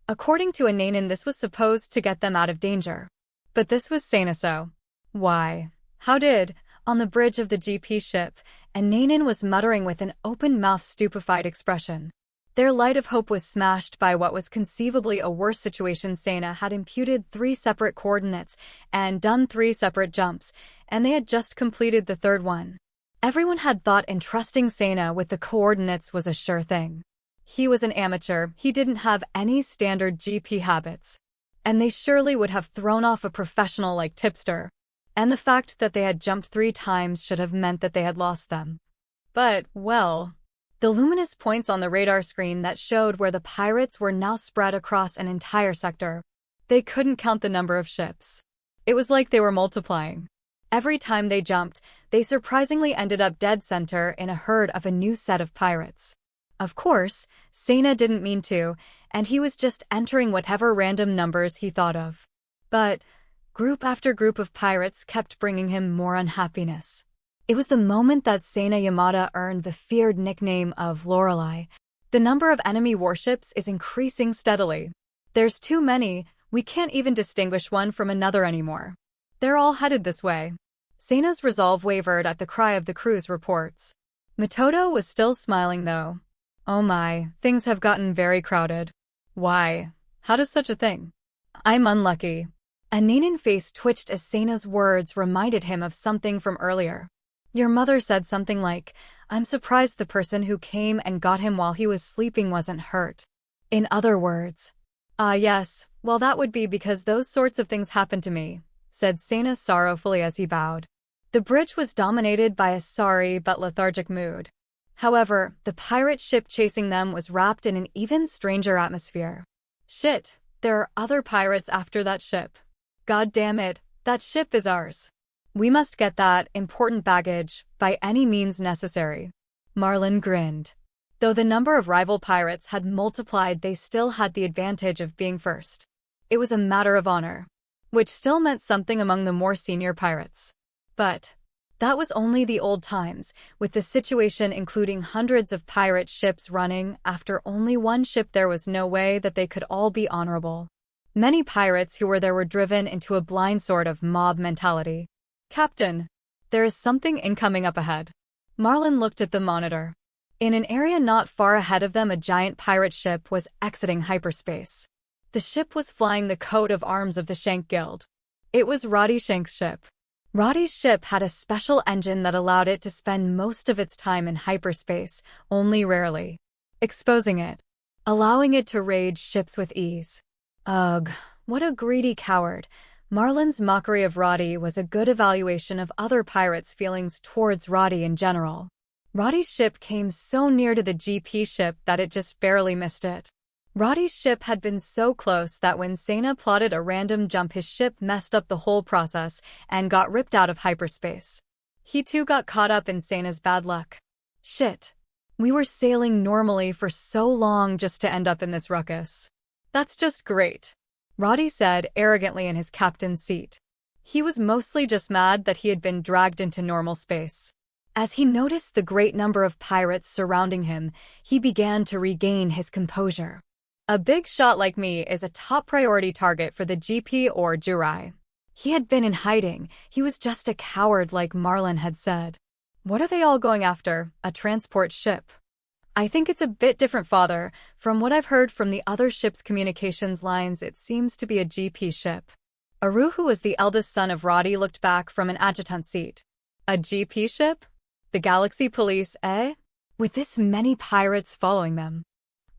According to Ananan, this was supposed to get them out of danger. But this was Sena, so. Why? How did? On the bridge of the GP ship, Ananan was muttering with an open-mouthed, stupefied expression. Their light of hope was smashed by what was conceivably a worse situation. Sena had imputed 3 separate coordinates and done 3 separate jumps, and they had just completed the third one. Everyone had thought entrusting Sena with the coordinates was a sure thing. He was an amateur, he didn't have any standard GP habits. And they surely would have thrown off a professional like Tipster. And the fact that they had jumped 3 times should have meant that they had lost them. But, well, the luminous points on the radar screen that showed where the pirates were now spread across an entire sector. They couldn't count the number of ships. It was like they were multiplying. Every time they jumped, they surprisingly ended up dead center in a herd of a new set of pirates. Of course, Sena didn't mean to, and he was just entering whatever random numbers he thought of. But group after group of pirates kept bringing him more unhappiness. It was the moment that Sena Yamada earned the feared nickname of Lorelei. The number of enemy warships is increasing steadily. There's too many, we can't even distinguish one from another anymore. They're all headed this way. Sena's resolve wavered at the cry of the crew's reports. Metodo was still smiling though. Oh my, things have gotten very crowded. Why? How does such a thing? I'm unlucky. Ananan's face twitched as Sena's words reminded him of something from earlier. Your mother said something like, I'm surprised the person who came and got him while he was sleeping wasn't hurt. In other words. Yes, well that would be because those sorts of things happen to me, said Sena sorrowfully as he bowed. The bridge was dominated by a sorry but lethargic mood. However, the pirate ship chasing them was wrapped in an even stranger atmosphere. Shit, there are other pirates after that ship. God damn it, that ship is ours. We must get that important baggage by any means necessary. Marlin grinned. Though the number of rival pirates had multiplied, they still had the advantage of being first. It was a matter of honor. which still meant something among the more senior pirates. But that was only the old times, with the situation including hundreds of pirate ships running. After only one ship, there was no way that they could all be honorable. Many pirates who were there were driven into a blind sort of mob mentality. "Captain, there is something incoming up ahead." Marlin looked at the monitor. In an area not far ahead of them, a giant pirate ship was exiting hyperspace. The ship was flying the coat of arms of the Shank Guild. It was Roddy Shank's ship. Roddy's ship had a special engine that allowed it to spend most of its time in hyperspace, only rarely exposing it, allowing it to raid ships with ease. Ugh, what a greedy coward. Marlin's mockery of Roddy was a good evaluation of other pirates' feelings towards Roddy in general. Roddy's ship came so near to the GP ship that it just barely missed it. Roddy's ship had been so close that when Sena plotted a random jump, his ship messed up the whole process and got ripped out of hyperspace. He too got caught up in Sena's bad luck. Shit. We were sailing normally for so long just to end up in this ruckus. That's just great, Roddy said arrogantly in his captain's seat. He was mostly just mad that he had been dragged into normal space. As he noticed the great number of pirates surrounding him, he began to regain his composure. A big shot like me is a top priority target for the GP or Jurai. He had been in hiding. He was just a coward, like Marlin had said. What are they all going after? A transport ship? I think it's a bit different, father. From what I've heard from the other ship's communications lines, it seems to be a GP ship. Aru, who was the eldest son of Roddy, looked back from an adjutant seat. A GP ship? The Galaxy Police, eh? With this many pirates following them.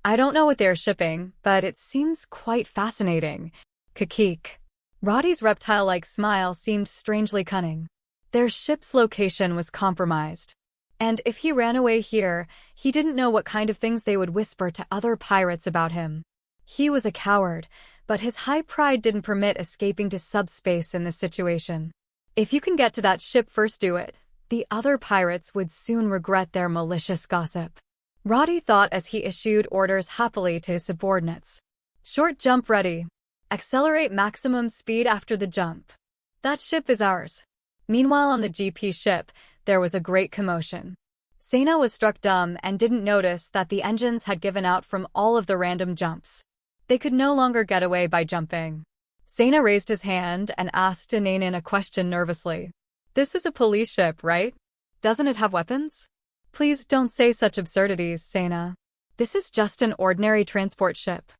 I don't know what they're shipping, but it seems quite fascinating. Kakik. Roddy's reptile-like smile seemed strangely cunning. Their ship's location was compromised. And if he ran away here, he didn't know what kind of things they would whisper to other pirates about him. He was a coward, but his high pride didn't permit escaping to subspace in this situation. If you can get to that ship first, do it. The other pirates would soon regret their malicious gossip. Roddy thought as he issued orders happily to his subordinates. Short jump ready. Accelerate maximum speed after the jump. That ship is ours. Meanwhile, on the GP ship, there was a great commotion. Sena was struck dumb and didn't notice that the engines had given out from all of the random jumps. They could no longer get away by jumping. Sena raised his hand and asked Ananin a question nervously. This is a police ship, right? Doesn't it have weapons? Please don't say such absurdities, Sena. This is just an ordinary transport ship.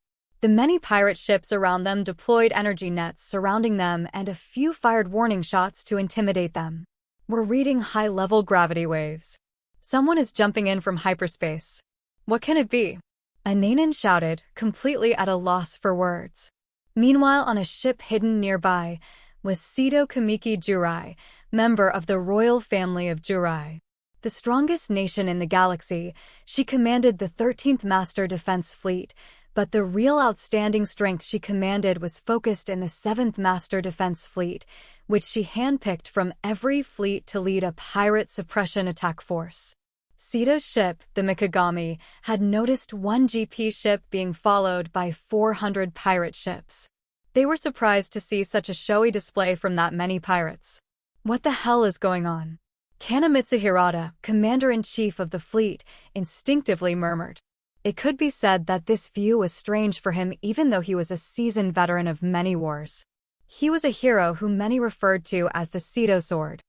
The many pirate ships around them deployed energy nets surrounding them, and a few fired warning shots to intimidate them. We're reading high-level gravity waves. Someone is jumping in from hyperspace. What can it be? Ananin shouted, completely at a loss for words. Meanwhile, on a ship hidden nearby was Seto Kamiki Jurai, member of the royal family of Jurai. The strongest nation in the galaxy, she commanded the 13th Master Defense Fleet, but the real outstanding strength she commanded was focused in the 7th Master Defense Fleet, which she handpicked from every fleet to lead a pirate suppression attack force. Seto's ship, the Mikagami, had noticed one GP ship being followed by 400 pirate ships. They were surprised to see such a showy display from that many pirates. What the hell is going on? Kanemitsu Hirata, commander-in-chief of the fleet, instinctively murmured. It could be said that this view was strange for him, even though he was a seasoned veteran of many wars. He was a hero whom many referred to as the Seto Sword.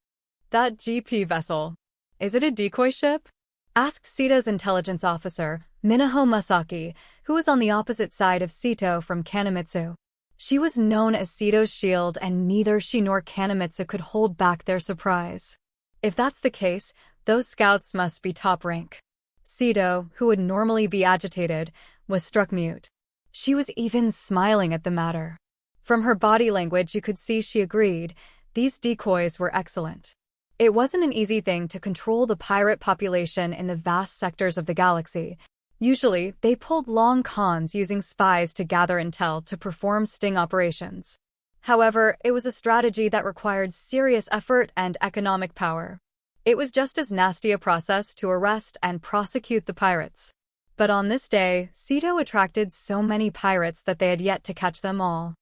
That GP vessel. Is it a decoy ship? Asked Seto's intelligence officer, Minaho Masaki, who was on the opposite side of Seto from Kanemitsu. She was known as Seto's shield, and neither she nor Kanemitsu could hold back their surprise. If that's the case, those scouts must be top rank. Seto, who would normally be agitated, was struck mute. She was even smiling at the matter. From her body language you could see she agreed. These decoys were excellent. It wasn't an easy thing to control the pirate population in the vast sectors of the galaxy. Usually, they pulled long cons using spies to gather intel to perform sting operations. However, it was a strategy that required serious effort and economic power. It was just as nasty a process to arrest and prosecute the pirates. But on this day, Seto attracted so many pirates that they had yet to catch them all.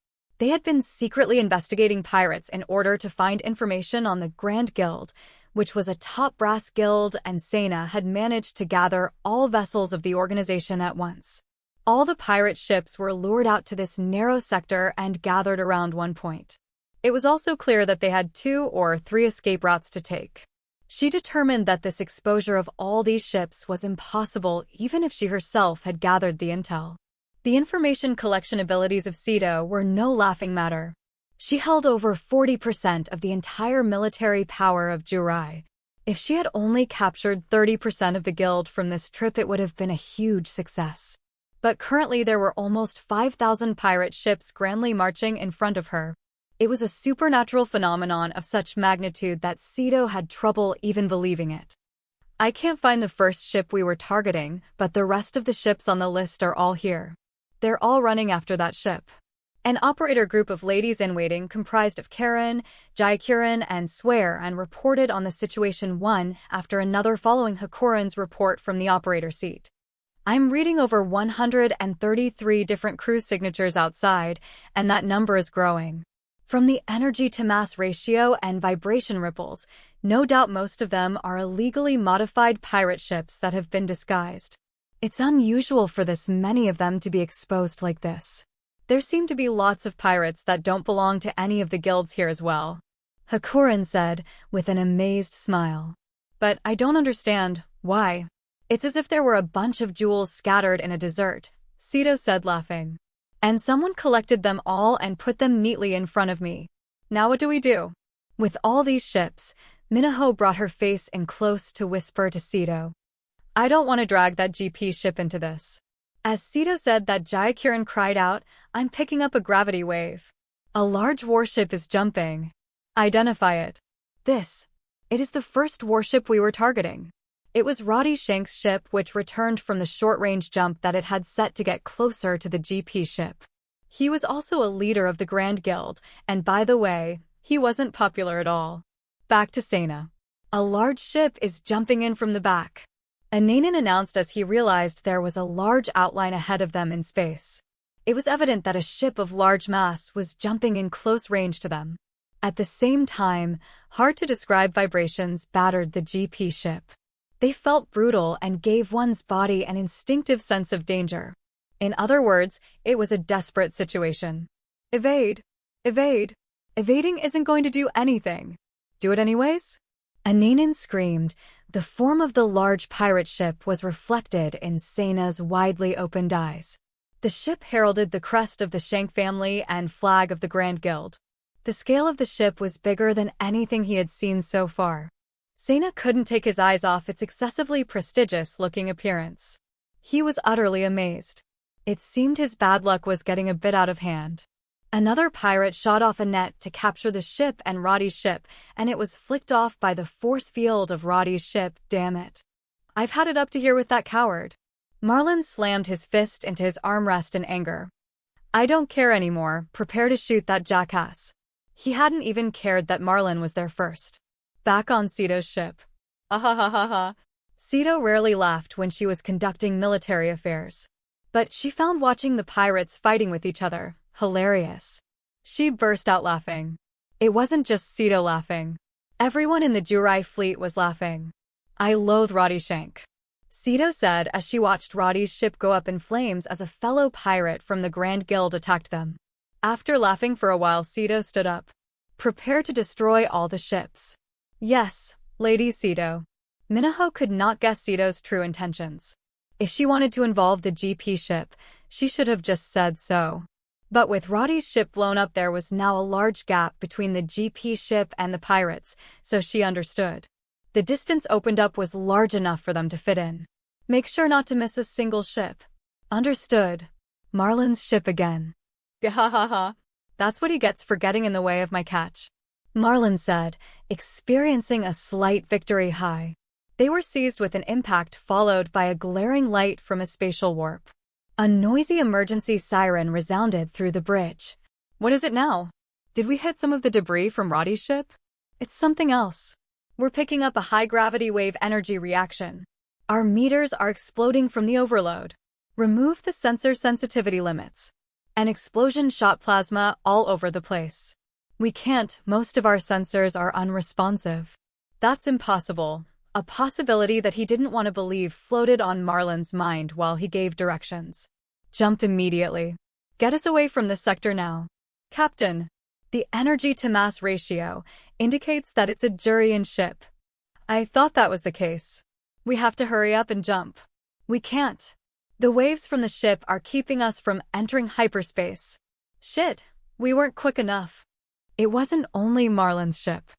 They had been secretly investigating pirates in order to find information on the Grand Guild, which was a top brass guild, and Sena had managed to gather all vessels of the organization at once. All the pirate ships were lured out to this narrow sector and gathered around one point. It was also clear that they had 2 or 3 escape routes to take. She determined that this exposure of all these ships was impossible even if she herself had gathered the intel. The information collection abilities of Sito were no laughing matter. She held over 40% of the entire military power of Jurai. If she had only captured 30% of the guild from this trip, it would have been a huge success. But currently there were almost 5,000 pirate ships grandly marching in front of her. It was a supernatural phenomenon of such magnitude that Sito had trouble even believing it. I can't find the first ship we were targeting, but the rest of the ships on the list are all here. They're all running after that ship. An operator group of ladies-in-waiting comprised of Karen, Jaikurin, and Swear and reported on the situation one after another following Hakuren's report from the operator seat. I'm reading over 133 different crew signatures outside, and that number is growing. From the energy-to-mass ratio and vibration ripples, no doubt most of them are illegally modified pirate ships that have been disguised. It's unusual for this many of them to be exposed like this. There seem to be lots of pirates that don't belong to any of the guilds here as well, Hakuren said, with an amazed smile. But I don't understand why. It's as if there were a bunch of jewels scattered in a desert, Sito said, laughing. And someone collected them all and put them neatly in front of me. Now what do we do? With all these ships, Minaho brought her face in close to whisper to Sito. I don't want to drag that GP ship into this. As Sito said that, Jaikurin cried out, I'm picking up a gravity wave. A large warship is jumping. Identify it. It is the first warship we were targeting. It was Roddy Shank's ship, which returned from the short-range jump that it had set to get closer to the GP ship. He was also a leader of the Grand Guild, and by the way, he wasn't popular at all. Back to Sena. A large ship is jumping in from the back. Ananan announced as he realized there was a large outline ahead of them in space. It was evident that a ship of large mass was jumping in close range to them. At the same time, hard-to-describe vibrations battered the GP ship. They felt brutal and gave one's body an instinctive sense of danger. In other words, it was a desperate situation. Evade! Evade! Evading isn't going to do anything. Do it anyways? Ananan screamed. The form of the large pirate ship was reflected in Sena's widely opened eyes. The ship heralded the crest of the Shank family and flag of the Grand Guild. The scale of the ship was bigger than anything he had seen so far. Sena couldn't take his eyes off its excessively prestigious-looking appearance. He was utterly amazed. It seemed his bad luck was getting a bit out of hand. Another pirate shot off a net to capture the ship and Roddy's ship, and it was flicked off by the force field of Roddy's ship. Damn it. I've had it up to here with that coward. Marlin slammed his fist into his armrest in anger. I don't care anymore. Prepare to shoot that jackass. He hadn't even cared that Marlin was there first. Back on Sito's ship. Ahahaha. Sito rarely laughed when she was conducting military affairs. But she found watching the pirates fighting with each other hilarious. She burst out laughing. It wasn't just Sito laughing. Everyone in the Jurai fleet was laughing. I loathe Roddy Shank, Sito said as she watched Roddy's ship go up in flames as a fellow pirate from the Grand Guild attacked them. After laughing for a while, Sito stood up. Prepare to destroy all the ships. Yes, Lady Sito. Minaho could not guess Sito's true intentions. If she wanted to involve the GP ship, she should have just said so. But with Roddy's ship blown up, there was now a large gap between the GP ship and the pirates, so she understood. The distance opened up was large enough for them to fit in. Make sure not to miss a single ship. Understood. Marlin's ship again. Gahahaha. That's what he gets for getting in the way of my catch, Marlin said, experiencing a slight victory high. They were seized with an impact followed by a glaring light from a spatial warp. A noisy emergency siren resounded through the bridge. What is it now? Did we hit some of the debris from Roddy's ship? It's something else. We're picking up a high-gravity wave energy reaction. Our meters are exploding from the overload. Remove the sensor sensitivity limits. An explosion shot plasma all over the place. We can't, most of our sensors are unresponsive. That's impossible. A possibility that he didn't want to believe floated on Marlin's mind while he gave directions. Jump immediately. Get us away from this sector now. Captain. The energy-to-mass ratio indicates that it's a Jurian ship. I thought that was the case. We have to hurry up and jump. We can't. The waves from the ship are keeping us from entering hyperspace. Shit, we weren't quick enough. It wasn't only Marlin's ship.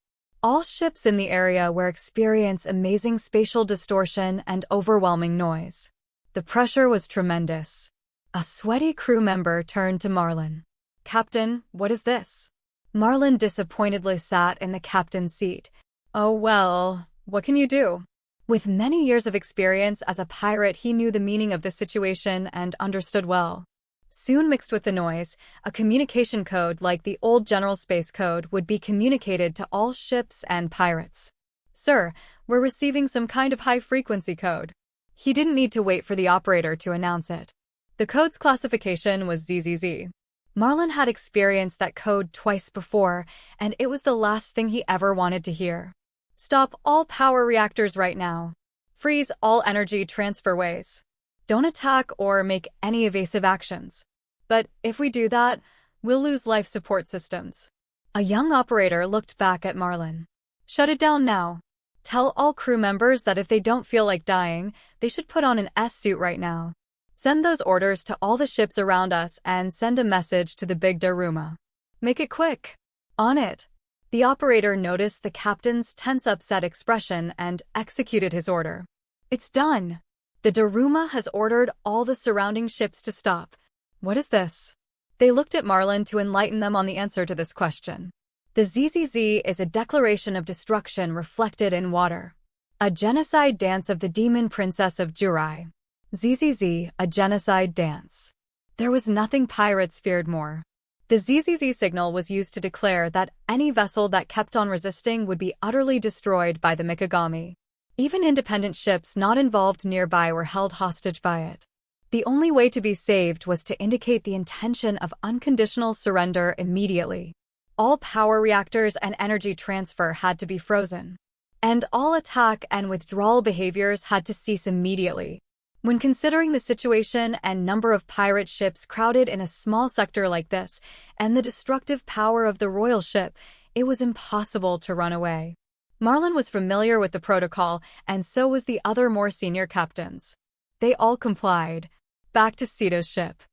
All ships in the area were experiencing amazing spatial distortion and overwhelming noise. The pressure was tremendous. A sweaty crew member turned to Marlin. Captain, what is this? Marlin disappointedly sat in the captain's seat. Oh well, what can you do? With many years of experience as a pirate, he knew the meaning of the situation and understood well. Soon mixed with the noise, a communication code like the old General Space Code would be communicated to all ships and pirates. Sir, we're receiving some kind of high-frequency code. He didn't need to wait for the operator to announce it. The code's classification was ZZZ. Marlin had experienced that code twice before, and it was the last thing he ever wanted to hear. Stop all power reactors right now. Freeze all energy transferways. Don't attack or make any evasive actions. But if we do that, we'll lose life support systems. A young operator looked back at Marlin. Shut it down now. Tell all crew members that if they don't feel like dying, they should put on an S-suit right now. Send those orders to all the ships around us and send a message to the Big Daruma. Make it quick. On it. The operator noticed the captain's tense, upset expression and executed his order. It's done. The Daruma has ordered all the surrounding ships to stop. What is this? They looked at Marlin to enlighten them on the answer to this question. The ZZZ is a declaration of destruction reflected in water. A genocide dance of the demon princess of Jurai. ZZZ, a genocide dance. There was nothing pirates feared more. The ZZZ signal was used to declare that any vessel that kept on resisting would be utterly destroyed by the Mikagami. Even independent ships not involved nearby were held hostage by it. The only way to be saved was to indicate the intention of unconditional surrender immediately. All power reactors and energy transfer had to be frozen. And all attack and withdrawal behaviors had to cease immediately. When considering the situation and number of pirate ships crowded in a small sector like this, and the destructive power of the royal ship, it was impossible to run away. Marlin was familiar with the protocol, and so was the other more senior captains. They all complied. Back to Sito's ship.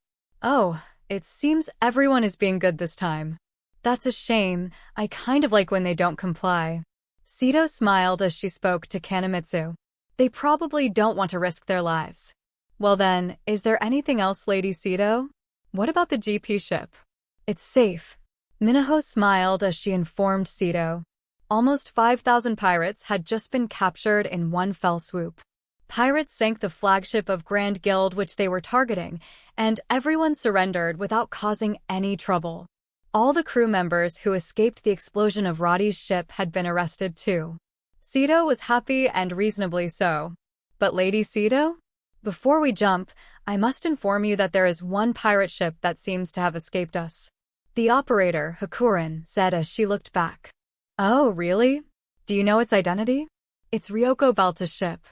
Oh, it seems everyone is being good this time. That's a shame. I kind of like when they don't comply. Sito smiled as she spoke to Kanemitsu. They probably don't want to risk their lives. Well then, is there anything else, Lady Sito? What about the GP ship? It's safe. Minaho smiled as she informed Sito. Almost 5,000 pirates had just been captured in one fell swoop. Pirates sank the flagship of Grand Guild which they were targeting, and everyone surrendered without causing any trouble. All the crew members who escaped the explosion of Roddy's ship had been arrested too. Sito was happy and reasonably so. But Lady Sito? Before we jump, I must inform you that there is one pirate ship that seems to have escaped us. The operator, Hakurin, said as she looked back. Oh, really? Do you know its identity? It's Ryoko Balta's ship.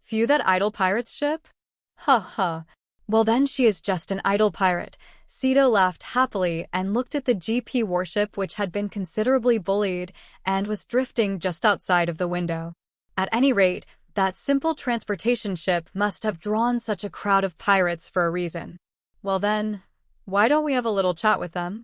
Few that idle pirate's ship? Ha ha. Well then she is just an idle pirate. Sito laughed happily and looked at the GP warship which had been considerably bullied and was drifting just outside of the window. At any rate, that simple transportation ship must have drawn such a crowd of pirates for a reason. Well then, why don't we have a little chat with them?